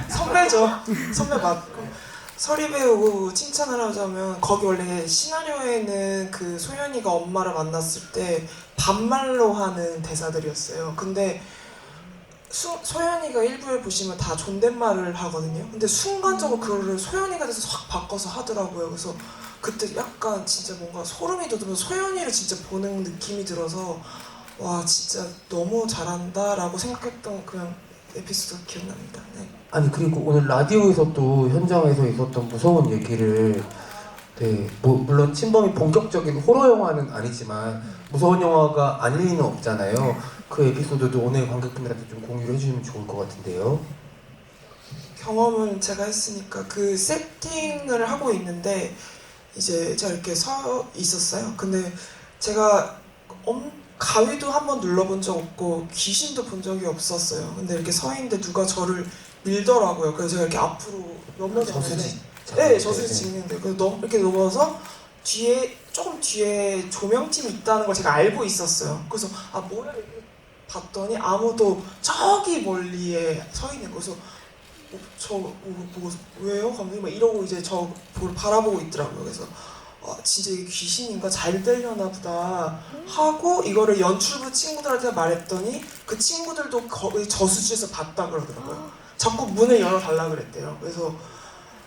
선배죠. 선배 맞고. 설희 배우 칭찬을 하자면 거기 원래 시나리오에는 그 소연이가 엄마를 만났을 때 반말로 하는 대사들이었어요. 근데 소연이가 일부에 보시면 다 존댓말을 하거든요. 근데 순간적으로 그거를 소연이가 돼서 확 바꿔서 하더라고요. 그래서 그때 약간 진짜 뭔가 소름이 돋으면서 소연이를 진짜 보는 느낌이 들어서 와 진짜 너무 잘한다라고 생각했던 그냥 에피소드가 기억납니다. 네.
아니 그리고 오늘 라디오에서 또 현장에서 있었던 무서운 얘기를 물론 침범이 본격적인 호러 영화는 아니지만 무서운 영화가 아닐 리는 없잖아요. 그 에피소드도 오늘 관객분들한테 좀 공유를 해주시면 좋을 것 같은데요.
경험은 제가 했으니까 그 세팅을 하고 있는데 이제 제가 이렇게 서 있었어요. 근데 제가 가위도 한번 눌러본 적 없고 귀신도 본 적이 없었어요. 근데 이렇게 서 있는데 누가 저를 밀더라고요. 그래서 제가 이렇게 앞으로 넘어졌는데 네, 저수지 찍는데 그래서 이렇게 넘어서 조금 뒤에 조명팀이 있다는 걸 제가 알고 있었어요. 그래서 뭐야 이렇게 봤더니 아무도 저기 멀리에 서 있는 거서 저 보고 왜요? 감독님 막 이러고 이제 저 바라보고 있더라고요. 그래서 진짜 이게 귀신인가 잘 들려나 보다 하고 이거를 연출부 친구들한테 말했더니 그 친구들도 거의 저수지에서 봤다 그러더라고요. 자꾸 문을 열어달라 그랬대요. 그래서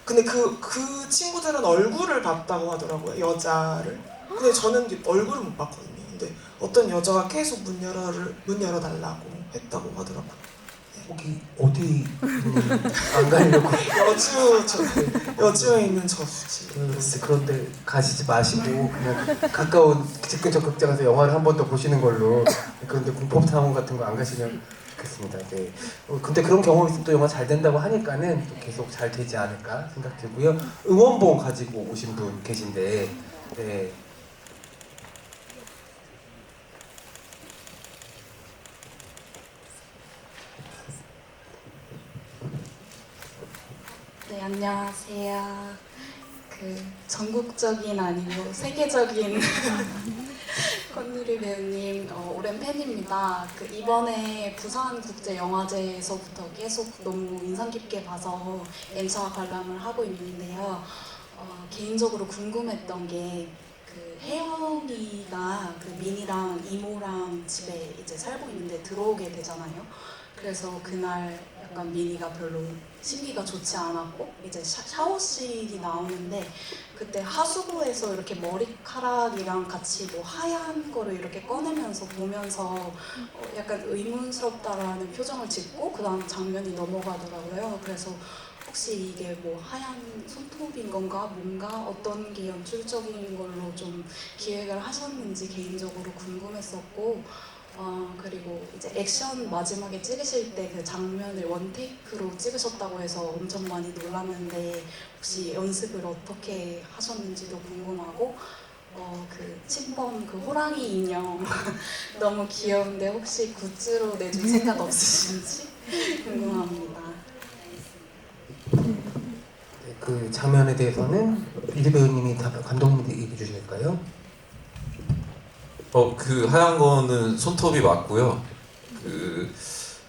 근데 그 친구들은 얼굴을 봤다고 하더라고요. 여자를. 근데 저는 얼굴을 못 봤거든요. 근데 어떤 여자가 계속 문 열어달라고 했다고 하더라고요.
거기 어디 안 가려고
여주에 있는 저수지.
그런데 가시지 마시고 그냥 가까운 집 근처 극장에서 영화를 한 번 더 보시는 걸로. 그런데 공포상황 같은 거 안 가시면 좋겠습니다. 네. 근데 그런 경험이 있으면 또 영화 잘 된다고 하니까는 또 계속 잘 되지 않을까 생각 들고요. 응원봉 가지고 오신 분 계신데, 네.
네, 안녕하세요. 전국적인 아니고 세계적인 권유리 배우님 오랜 팬입니다. 이번에 부산국제영화제에서부터 계속 너무 인상 깊게 봐서 N차 관람을 하고 있는데요. 개인적으로 궁금했던 게 혜영이가 민이랑 이모랑 집에 이제 살고 있는데 들어오게 되잖아요. 그래서 그날 약간 민이가 별로 심기가 좋지 않았고 이제 샤워실이 나오는데 그때 하수구에서 이렇게 머리카락이랑 같이 하얀 거를 이렇게 꺼내면서 보면서 약간 의문스럽다라는 표정을 짓고 그 다음 장면이 넘어가더라고요. 그래서 혹시 이게 하얀 손톱인 건가 뭔가 어떤 게 연출적인 걸로 좀 기획을 하셨는지 개인적으로 궁금했었고 그리고 이제 액션 마지막에 찍으실 때 그 장면을 원테이크로 찍으셨다고 해서 엄청 많이 놀랐는데 혹시 연습을 어떻게 하셨는지도 궁금하고 침범 호랑이 인형 너무 귀여운데 혹시 굿즈로 내줄 생각 없으신지 궁금합니다.
네, 그 장면에 대해서는 유리 배우님이 감독님이 얘기해 주실까요?
그 하얀 거는 손톱이 맞고요.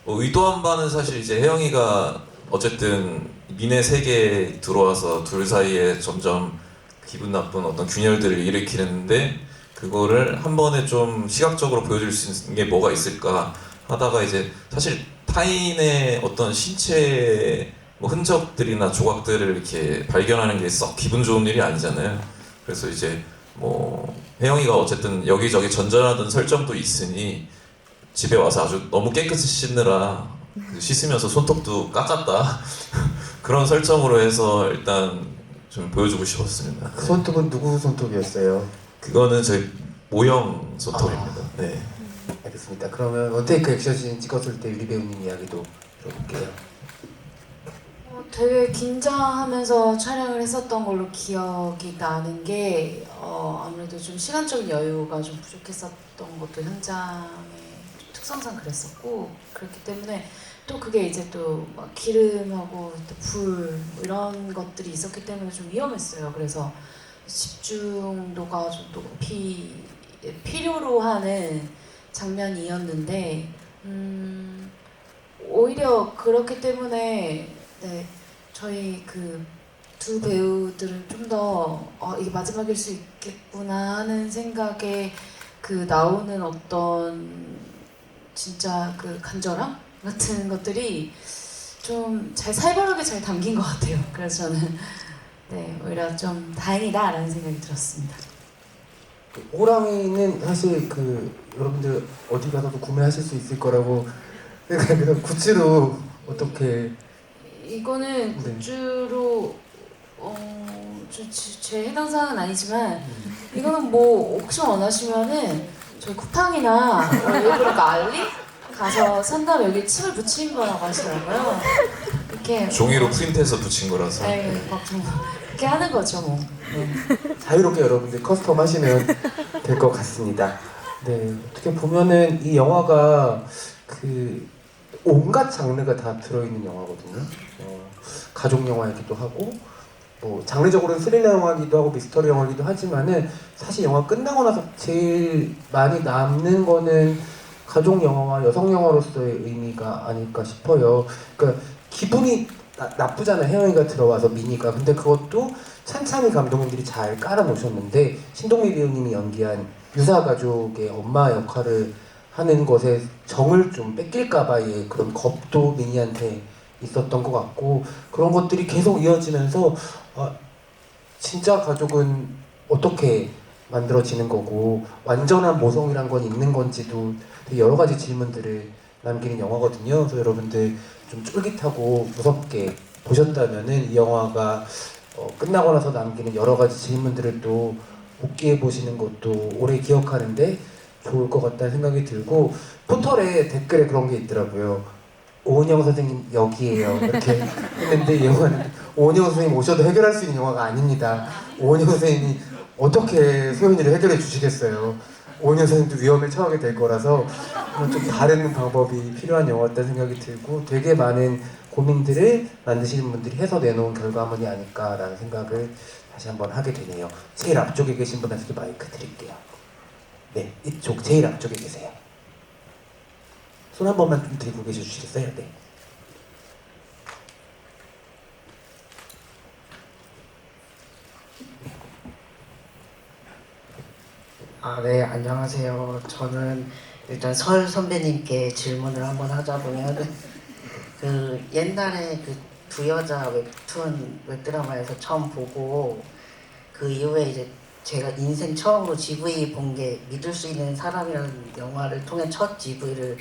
의도한 바는 사실 이제 혜영이가 어쨌든 민의 세계에 들어와서 둘 사이에 점점 기분 나쁜 어떤 균열들을 일으키는데 그거를 한 번에 좀 시각적으로 보여줄 수 있는 게 뭐가 있을까 하다가 이제 사실 타인의 어떤 신체 흔적들이나 조각들을 이렇게 발견하는 게 썩 기분 좋은 일이 아니잖아요. 그래서 이제 혜영이가 어쨌든 여기저기 전전하던 설정도 있으니 집에 와서 아주 너무 깨끗이 씻느라 씻으면서 손톱도 깎았다 그런 설정으로 해서 일단 좀 보여주고 싶었습니다.
그 손톱은 누구 손톱이었어요?
그거는 저희 모형 손톱입니다. 네.
알겠습니다. 그러면 원테이크 액션씬 찍었을 때 유리 배우님 이야기도 들어볼게요.
되게 긴장하면서 촬영을 했었던 걸로 기억이 나는 게 아무래도 좀 시간적인 여유가 좀 부족했었던 것도 현장의 특성상 그랬었고 그렇기 때문에 또 그게 이제 또 기름하고 또 불 이런 것들이 있었기 때문에 좀 위험했어요. 그래서 집중도가 좀 높이 필요로 하는 장면이었는데 오히려 그렇기 때문에 네, 저희 두 배우들은 좀 더 이게 마지막일 수 있겠구나 하는 생각에 나오는 어떤 진짜 간절함 같은 것들이 좀 잘 살벌하게 잘 담긴 것 같아요. 그래서 저는 네, 오히려 좀 다행이다라는 생각이 들었습니다.
호랑이는 사실 여러분들 어디 가서도 구매하실 수 있을 거라고 생각해서 굿즈로 어떻게
이거는 굿즈로 제 해당 사항은 아니지만 이거는 옥션 원하시면은 저희 쿠팡이나 일부러 알리 가서 산 다음에 여기 침을 붙인 거라고 하시더라고요. 이렇게
종이로 프린트해서 붙인 거라서.
네, 그렇게 하는 거죠 뭐. 네.
자유롭게 여러분들 커스텀 하시면 될 것 같습니다. 네, 어떻게 보면은 이 영화가 온갖 장르가 다 들어있는 영화거든요. 가족 영화이기도 하고 뭐 장르적으로는 스릴러 영화기도 하고 미스터리 영화기도 하지만은 사실 영화 끝나고 나서 제일 많이 남는 거는 가족 영화와 여성 영화로서의 의미가 아닐까 싶어요. 그러니까 기분이 나쁘잖아요. 혜영이가 들어와서 미니가. 근데 그것도 찬찬히 감독님들이 잘 깔아놓으셨는데 신동미 배우님이 연기한 유사가족의 엄마 역할을 하는 것에 정을 좀 뺏길까봐의 그런 겁도 미니한테 있었던 것 같고 그런 것들이 계속 이어지면서 진짜 가족은 어떻게 만들어지는 거고 완전한 모성이란 건 있는 건지도 되게 여러 가지 질문들을 남기는 영화거든요. 그래서 여러분들 좀 쫄깃하고 무섭게 보셨다면은 이 영화가 끝나고 나서 남기는 여러 가지 질문들을 또 복기해 보시는 것도 오래 기억하는데 좋을 것 같다는 생각이 들고 포털에 댓글에 그런 게 있더라고요. 오은영 선생님 여기에요 이렇게 했는데 이 영화는 오은영 선생님 오셔도 해결할 수 있는 영화가 아닙니다. 오은영 선생님이 어떻게 소연이를 해결해 주시겠어요. 오은영 선생님도 위험에 처하게 될 거라서 좀 다른 방법이 필요한 영화였다는 생각이 들고 되게 많은 고민들을 만드시는 분들이 해서 내놓은 결과물이 아닐까라는 생각을 다시 한번 하게 되네요. 제일 앞쪽에 계신 분한테 마이크 드릴게요. 네, 이쪽 제일 앞쪽에 계세요. 손 한 번만 좀 들고 계셔 주시겠어요? 네.
네, 안녕하세요. 저는 일단 설 선배님께 질문을 한번 하자면 그 옛날에 그 두 여자 웹툰 웹드라마에서 처음 보고 그 이후에 이제 제가 인생 처음으로 GV 본 게 믿을 수 있는 사람이라는 영화를 통해 첫 GV를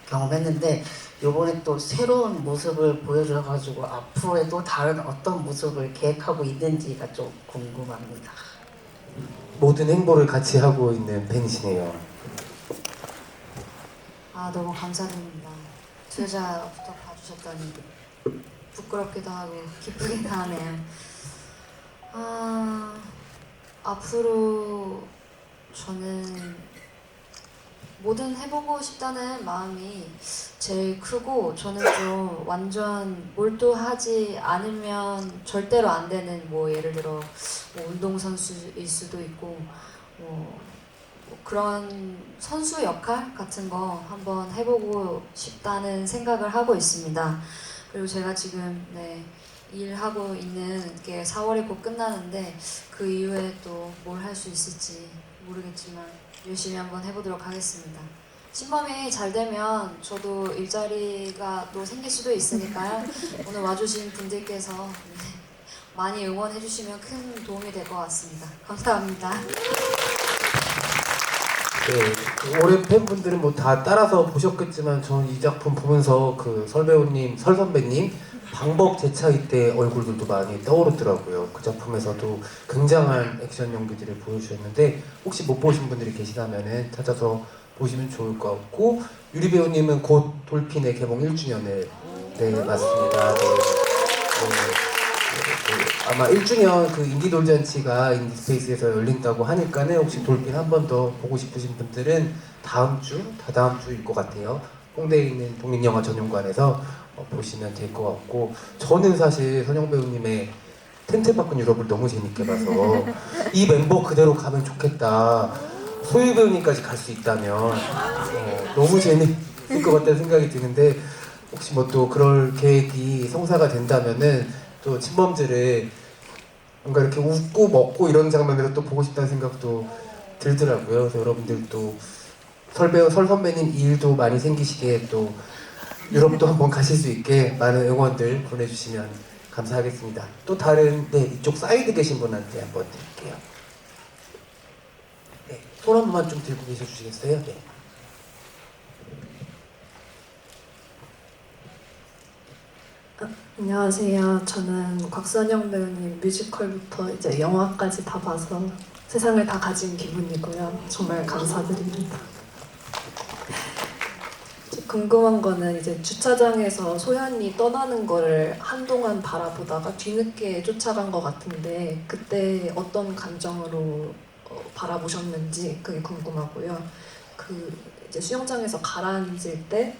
경험했는데 요번에 또 새로운 모습을 보여줘가지고 앞으로의 또 다른 어떤 모습을 계획하고 있는지가 좀 궁금합니다.
모든 행보를 같이 하고 있는 팬이시네요.
너무 감사드립니다. 두 여자부터 봐주셨더니 부끄럽기도 하고 기쁘기도 하네요. 앞으로 저는 뭐든 해보고 싶다는 마음이 제일 크고 저는 좀 완전 몰두하지 않으면 절대로 안 되는 뭐 예를 들어 뭐 운동선수일 수도 있고 뭐 그런 선수 역할 같은 거 한번 해보고 싶다는 생각을 하고 있습니다. 그리고 제가 지금 일하고 있는 게 4월에 곧 끝나는데 그 이후에 또 뭘 할 수 있을지 모르겠지만 열심히 한번 해보도록 하겠습니다. 신범이 잘 되면 저도 일자리가 또 생길 수도 있으니까요. 오늘 와주신 분들께서 많이 응원해주시면 큰 도움이 될 것 같습니다. 감사합니다.
네, 올해 팬분들은 뭐 다 따라서 보셨겠지만 저는 이 작품 보면서 그 설 배우님, 설 선배님 방법 재차이 때 얼굴들도 많이 떠오르더라고요. 그 작품에서도 굉장한 액션 연기들을 보여주셨는데 혹시 못 보신 분들이 계시다면은 찾아서 보시면 좋을 것 같고 유리 배우님은 곧 돌핀의 개봉 1주년을 맞습니다. 아마 1주년 그 인디 돌잔치가 인디스페이스에서 열린다고 하니까는 혹시 돌핀 한 번 더 보고 싶으신 분들은 다음 주, 다다음 주일 것 같아요. 홍대에 있는 독립영화 전용관에서 보시면 될 것 같고 저는 사실 선영 배우님의 텐트 밖은 유럽을 너무 재밌게 봐서 이 멤버 그대로 가면 좋겠다. 소유 배우님까지 갈 수 있다면 너무 재밌을 것 같다는 생각이 드는데 혹시 뭐 또 그럴 계획이 성사가 된다면은 또 친범들을 뭔가 이렇게 웃고 먹고 이런 장면으로 또 보고 싶다는 생각도 들더라고요. 그래서 여러분들 또 설 선배님 일도 많이 생기시게 또 유럽도 한번 가실 수 있게 많은 응원들 보내주시면 감사하겠습니다. 또 다른 이쪽 사이드 계신 분한테 한번 드릴게요. 네, 손 한 번만 좀 들고 계셔 주시겠어요? 네.
안녕하세요. 저는 곽선영 배우님 뮤지컬부터 이제 영화까지 다 봐서 세상을 다 가진 기분이고요. 정말 감사드립니다. 궁금한 거는 이제 주차장에서 소연이 떠나는 거를 한동안 바라보다가 뒤늦게 쫓아간 것 같은데 그때 어떤 감정으로 바라보셨는지 그게 궁금하고요. 그 이제 수영장에서 가라앉을 때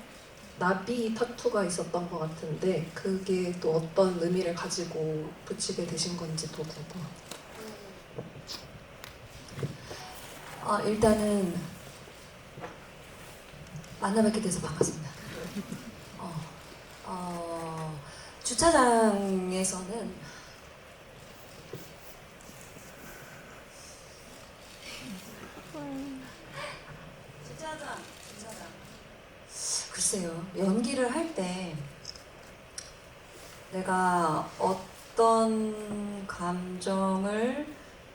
나비 타투가 있었던 것 같은데 그게 또 어떤 의미를 가지고 붙이게 되신 건지 또 궁금합니다.
일단은 만나 뵙게 돼서 반갑습니다. 주차장에서는 주차장. 글쎄요, 연기를 할 때 내가 어떤 감정을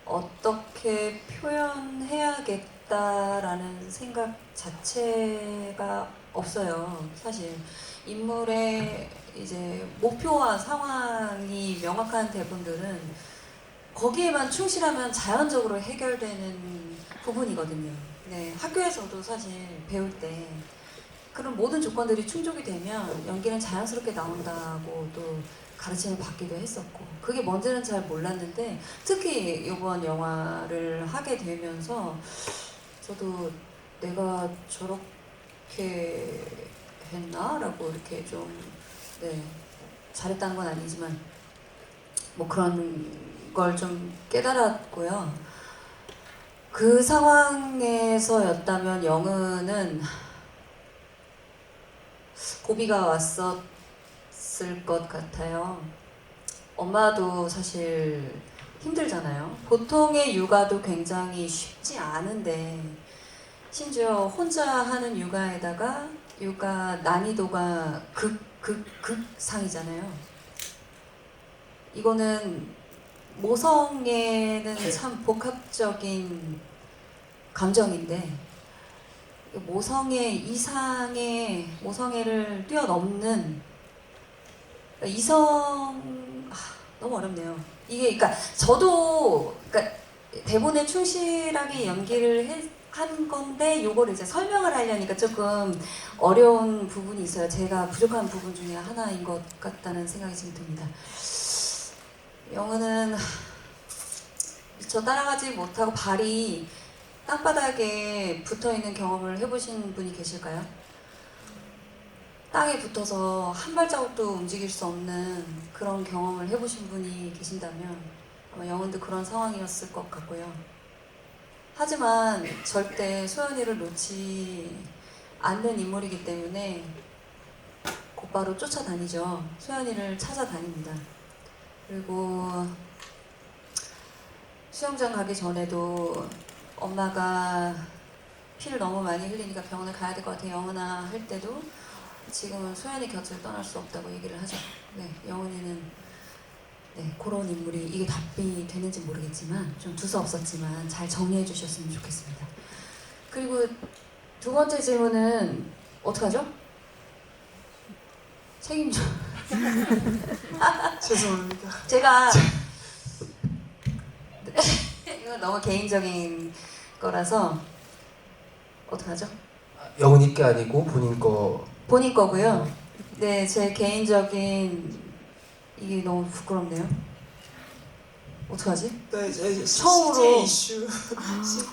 어떻게 표현해야겠다라는 생각 자체가 없어요. 사실 인물의 이제 목표와 상황이 명확한 대본들은 거기에만 충실하면 자연적으로 해결되는 부분이거든요. 네, 학교에서도 사실 배울 때 그런 모든 조건들이 충족이 되면 연기는 자연스럽게 나온다고 또 가르침을 받기도 했었고, 그게 뭔지는 잘 몰랐는데 특히 이번 영화를 하게 되면서 저도 내가 저렇게 했나? 라고 이렇게 좀 잘했다는 건 아니지만 뭐 그런 걸 좀 깨달았고요. 그 상황에서였다면 영은은 고비가 왔었을 것 같아요. 엄마도 사실 힘들잖아요. 보통의 육아도 굉장히 쉽지 않은데 심지어 혼자 하는 육아에다가 육아 난이도가 극상이잖아요. 이거는 모성애는 참 복합적인 감정인데 모성애 이상의 모성애를 뛰어넘는 이성 너무 어렵네요. 이게 그러니까 저도 대본에 충실하게 연기를 한 건데 요거를 이제 설명을 하려니까 조금 어려운 부분이 있어요. 제가 부족한 부분 중에 하나인 것 같다는 생각이 지금 듭니다. 영은은 미처 따라가지 못하고 발이 땅바닥에 붙어있는 경험을 해보신 분이 계실까요? 땅에 붙어서 한 발자국도 움직일 수 없는 그런 경험을 해보신 분이 계신다면 아마 영은도 그런 상황이었을 것 같고요. 하지만 절대 소연이를 놓지 않는 인물이기 때문에 곧바로 쫓아다니죠. 소연이를 찾아다닙니다. 그리고 수영장 가기 전에도 엄마가 피를 너무 많이 흘리니까 병원을 가야 될 것 같아 영은아 할 때도 지금은 소연이 곁을 떠날 수 없다고 얘기를 하죠. 네, 영은이는 그런 인물이 이게 답이 되는지 모르겠지만 좀 두서없었지만 잘 정리해 주셨으면 좋겠습니다. 그리고 두 번째 질문은 어떡하죠? 책임져.
죄송합니다.
제가 이거 너무 개인적인 거라서 어떡하죠?
영은이 게 아니고 본인 거.
본인 거고요. 네, 제 개인적인 이게 너무 부끄럽네요. 어떡하지?
네, 이제
처음으로
이슈.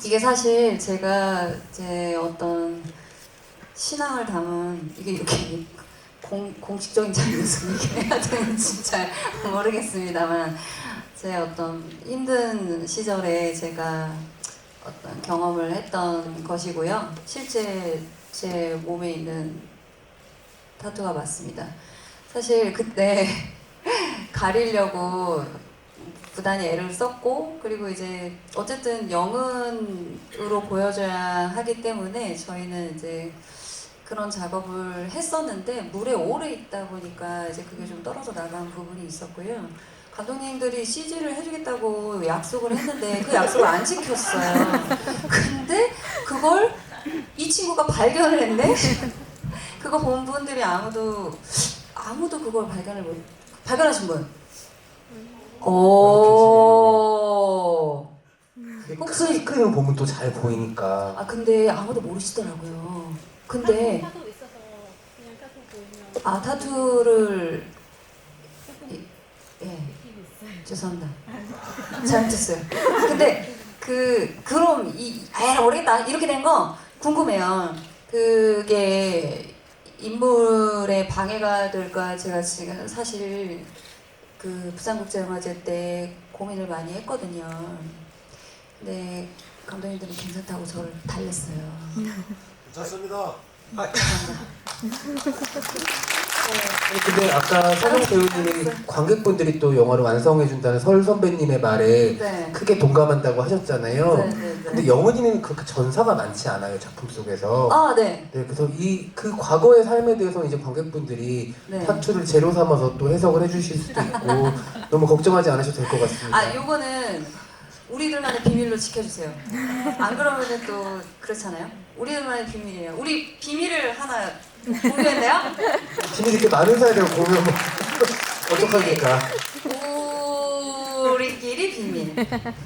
이게 사실 제가 제 어떤 신앙을 담은 이게 이렇게 공식적인 자리에서 얘기해야 되는지 잘 모르겠습니다만 제 어떤 힘든 시절에 제가 어떤 경험을 했던 것이고요. 실제 제 몸에 있는 타투가 맞습니다. 사실 그때 가리려고 부단히 애를 썼고 그리고 이제 어쨌든 영은으로 보여줘야 하기 때문에 저희는 이제 그런 작업을 했었는데 물에 오래 있다 보니까 이제 그게 좀 떨어져 나간 부분이 있었고요. 감독님들이 CG를 해주겠다고 약속을 했는데 그 약속을 안 지켰어요. 근데 그걸 이 친구가 발견을 했네? 그거 본 분들이 아무도 그걸 발견하신 분? 오.
혹시 크림을 보면 또 잘 보이니까.
근데 아무도 모르시더라고요. 근데 타투를 죄송합니다. 잘못했어요. 근데 그럼 모르겠다. 이렇게 된 거 궁금해요. 그게 인물에 방해가 될까 제가 지금 사실 그 부산국제영화제 때 고민을 많이 했거든요. 근데 감독님들은 괜찮다고 저를 달랬어요.
괜찮습니다.
근데 아까 서정 배우님이 관객분들이 또 영화를 완성해준다는 설 선배님의 말에
네.
크게 동감한다고 하셨잖아요.
네.
근데 영은이는 그렇게 전사가 많지 않아요, 작품 속에서.
아, 네.
네, 그래서 그 과거의 삶에 대해서 이제 관객분들이
네.
사투를 재로 삼아서 또 해석을 해주실 수도 있고 너무 걱정하지 않으셔도 될 것 같습니다.
아, 요거는 우리들만의 비밀로 지켜주세요. 안 그러면은 또 그렇잖아요. 우리들만의 비밀이에요. 우리 비밀을 하나 공유했네요.
비밀이 이렇게 많은 사이를 보면 어떡합니까?
우리끼리 비밀.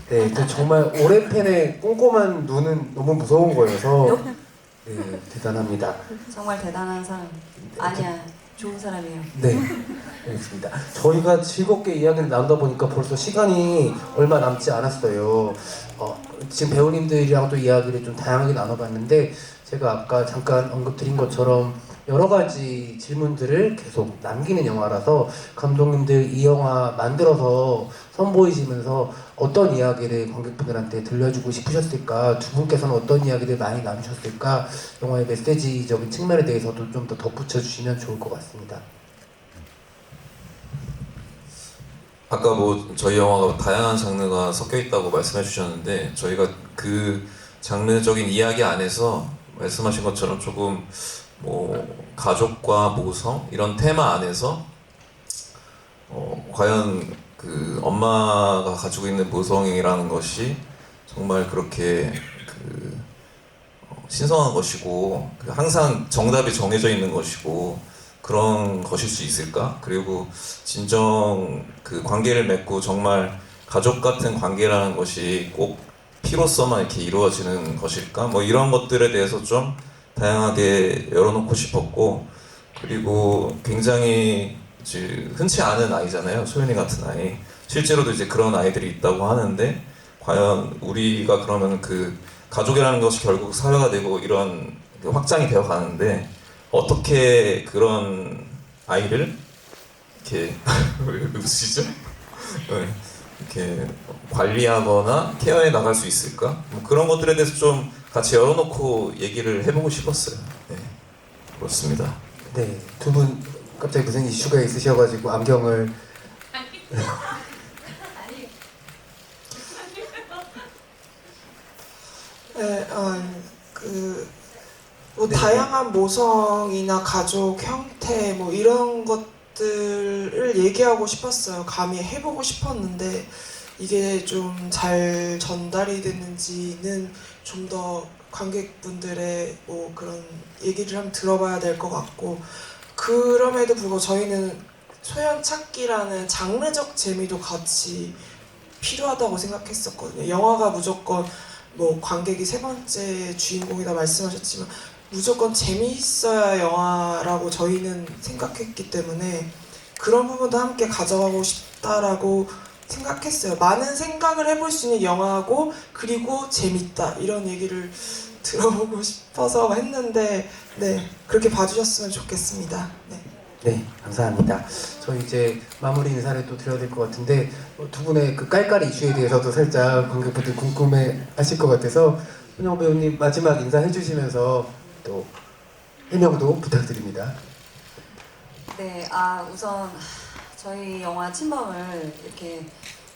네, 그 정말 오랜 팬의 꼼꼼한 눈은 너무 무서운 거여서 네, 대단합니다.
정말 대단한 사람. 아니야, 좋은 사람이에요.
네, 알겠습니다. 저희가 즐겁게 이야기를 나누다 보니까 벌써 시간이 얼마 남지 않았어요. 지금 배우님들이랑 또 이야기를 좀 다양하게 나눠봤는데 제가 아까 잠깐 언급드린 것처럼 여러 가지 질문들을 계속 남기는 영화라서 감독님들 이 영화 만들어서 선보이시면서 어떤 이야기를 관객분들한테 들려주고 싶으셨을까, 두 분께서는 어떤 이야기를 많이 나누셨을까, 영화의 메시지적인 측면에 대해서도 좀 더 덧붙여 주시면 좋을 것 같습니다.
아까 뭐 저희 영화가 다양한 장르가 섞여 있다고 말씀해 주셨는데 저희가 그 장르적인 이야기 안에서 말씀하신 것처럼 조금 뭐 가족과 모성 이런 테마 안에서 과연 그 엄마가 가지고 있는 모성이라는 것이 정말 그렇게 신성한 것이고 항상 정답이 정해져 있는 것이고 그런 것일 수 있을까? 그리고 진정 그 관계를 맺고 정말 가족 같은 관계라는 것이 꼭 피로서만 이렇게 이루어지는 것일까? 뭐 이런 것들에 대해서 좀 다양하게 열어놓고 싶었고, 그리고 굉장히 이제 흔치 않은 아이잖아요. 소연이 같은 아이. 실제로도 이제 그런 아이들이 있다고 하는데 과연 우리가 그러면 그 가족이라는 것이 결국 사회가 되고 이런 확장이 되어 가는데 어떻게 그런 아이를 이렇게 왜 웃으시죠? 이렇게 관리하거나 케어해 나갈 수 있을까? 뭐 그런 것들에 대해서 좀 같이 열어놓고 얘기를 해보고 싶었어요. 네, 그렇습니다.
네, 두 분 갑자기 무슨 이슈가 있으셔가지고 안경을
네, 뭐 다양한 모성이나 가족 형태 뭐 이런 것들을 얘기하고 싶었어요. 감히 해보고 싶었는데 이게 좀 잘 전달이 됐는지는 좀 더 관객분들의 뭐 그런 얘기를 한번 들어봐야 될 것 같고, 그럼에도 불구하고 저희는 소연 찾기라는 장르적 재미도 같이 필요하다고 생각했었거든요. 영화가 무조건 뭐 관객이 세 번째 주인공이다 말씀하셨지만 무조건 재미있어야 영화라고 저희는 생각했기 때문에 그런 부분도 함께 가져가고 싶다라고 생각했어요. 많은 생각을 해볼 수 있는 영화고 그리고 재밌다 이런 얘기를 들어보고 싶어서 했는데 네, 그렇게 봐주셨으면 좋겠습니다.
네, 감사합니다. 저희 이제 마무리 인사를 또 드려야 될 것 같은데 두 분의 그 깔깔이 이슈에 대해서도 살짝 관객분들 궁금해 하실 것 같아서 손영 배우님 마지막 인사해 주시면서 또 해명도 부탁드립니다.
네, 우선 저희 영화 침범을 이렇게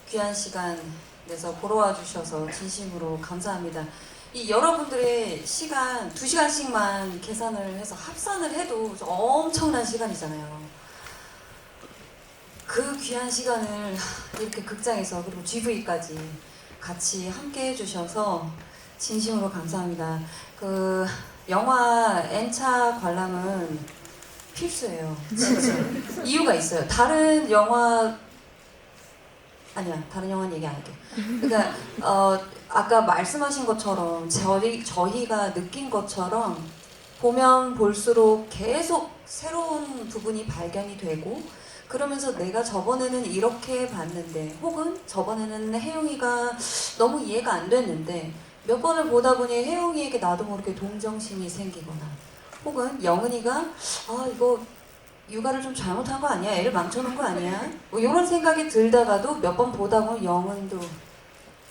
귀한 시간 내서 보러 와주셔서 진심으로 감사합니다. 이 여러분들의 시간 2시간씩만 계산을 해서 합산을 해도 엄청난 시간이잖아요. 그 귀한 시간을 이렇게 극장에서 그리고 GV까지 같이 함께 해주셔서 진심으로 감사합니다. 그 영화 N차 관람은 필수예요. 진짜. 이유가 있어요. 다른 영화는 얘기 안 할게. 그러니까 아까 말씀하신 것처럼 저희가 느낀 것처럼 보면 볼수록 계속 새로운 부분이 발견이 되고, 그러면서 내가 저번에는 이렇게 봤는데 혹은 저번에는 혜영이가 너무 이해가 안 됐는데 몇 번을 보다 보니 혜영이에게 나도 모르게 동정심이 생기거나 혹은 영은이가 이거 육아를 좀 잘못한 거 아니야? 애를 망쳐놓은 거 아니야? 뭐 이런 생각이 들다가도 몇 번 보다 보면 영은도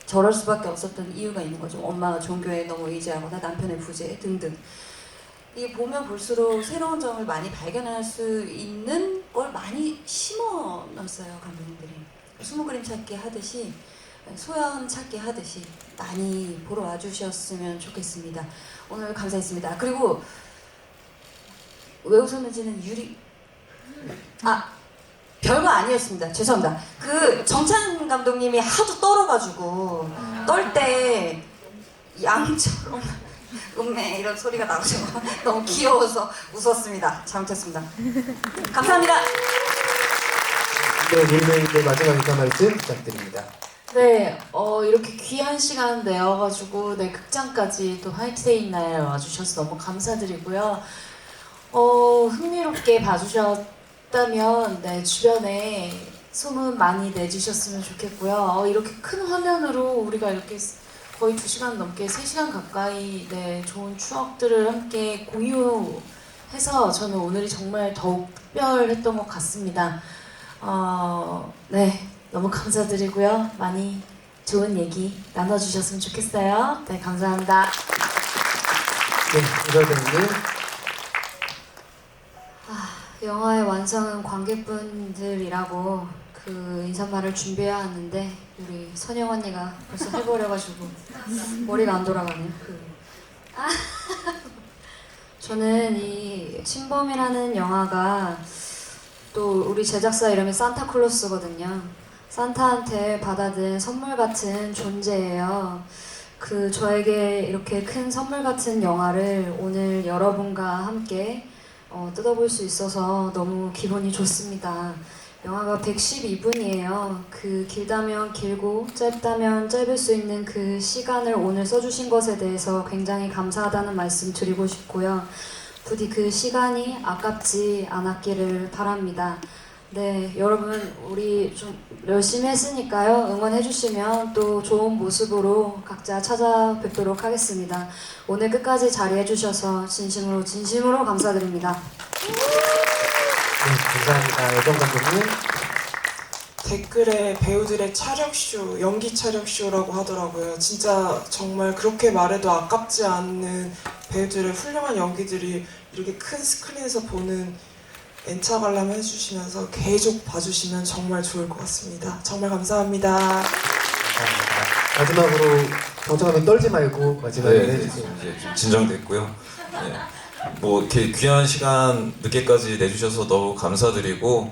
저럴 수밖에 없었던 이유가 있는 거죠. 엄마가 종교에 너무 의지하거나 남편의 부재 등등. 이게 보면 볼수록 새로운 점을 많이 발견할 수 있는 걸 많이 심어놨어요, 감독님들이. 수묵 그림 찾기 하듯이, 소연 찾기 하듯이 많이 보러 와주셨으면 좋겠습니다. 오늘 감사했습니다. 그리고 왜 웃었는지는 별거 아니었습니다. 죄송합니다. 그 정찬 감독님이 하도 떨어가지고 떨 때 양처럼 음메 이런 소리가 나오죠. 너무 귀여워서 웃었습니다. 잘못했습니다. 감사합니다.
네, 밀메인의 마지막 인사 말씀 부탁드립니다.
네, 이렇게 귀한 시간 내어가지고 극장까지 또 화이트데이 날 와주셔서 너무 감사드리고요. 흥미롭게 봐주셨다면 주변에 소문 많이 내주셨으면 좋겠고요. 이렇게 큰 화면으로 우리가 이렇게 거의 2시간 넘게 3시간 가까이 좋은 추억들을 함께 공유해서 저는 오늘이 정말 더욱 특별했던 것 같습니다. 너무 감사드리고요. 많이 좋은 얘기 나눠주셨으면 좋겠어요. 네, 감사합니다.
네, 이설배님.
영화의 완성은 관객분들이라고 그 인사말을 준비해야 하는데 우리 선영 언니가 벌써 해버려가지고 머리가 안 돌아가네요. 저는 이 침범이라는 영화가 또 우리 제작사 이름이 산타클로스거든요. 산타한테 받아든 선물 같은 존재예요. 저에게 이렇게 큰 선물 같은 영화를 오늘 여러분과 함께 뜯어볼 수 있어서 너무 기분이 좋습니다. 영화가 112분이에요. 길다면 길고 짧다면 짧을 수 있는 그 시간을 오늘 써주신 것에 대해서 굉장히 감사하다는 말씀 드리고 싶고요. 부디 그 시간이 아깝지 않았기를 바랍니다. 네, 여러분 우리 좀 열심히 했으니까요. 응원해주시면 또 좋은 모습으로 각자 찾아뵙도록 하겠습니다. 오늘 끝까지 자리해주셔서 진심으로 감사드립니다.
네, 감사합니다. 여정 감독님.
댓글에 배우들의 촬영쇼, 연기 촬영쇼라고 하더라고요. 진짜 정말 그렇게 말해도 아깝지 않는 배우들의 훌륭한 연기들이 이렇게 큰 스크린에서 보는 N차 관람 해주시면서 계속 봐주시면 정말 좋을 것 같습니다. 정말 감사합니다.
감사합니다. 마지막으로 정정하면 떨지 말고 마지막에 해주세요.
이제 좀 진정됐고요. 뭐 이렇게 귀한 시간 늦게까지 내주셔서 너무 감사드리고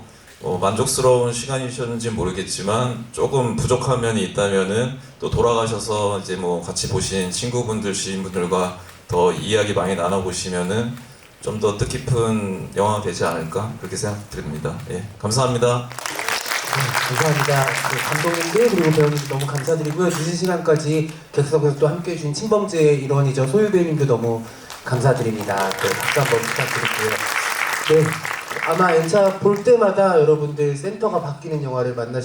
만족스러운 시간이셨는지 모르겠지만 조금 부족한 면이 있다면은 또 돌아가셔서 이제 뭐 같이 보신 친구분들, 지인분들과 더 이야기 많이 나눠보시면은 좀 더 뜻깊은 영화가 되지 않을까 그렇게 생각드립니다. 감사합니다.
네, 감사합니다. 감독님들 그리고 배우님들 너무 감사드리고요. 늦은 시간까지 객석에서 또 함께해 주신 침범죄의 일원이죠. 소유 배우님도 너무 감사드립니다. 네, 박수 한번 부탁드릴게요. 네, 아마 N차 볼 때마다 여러분들 센터가 바뀌는 영화를 만나실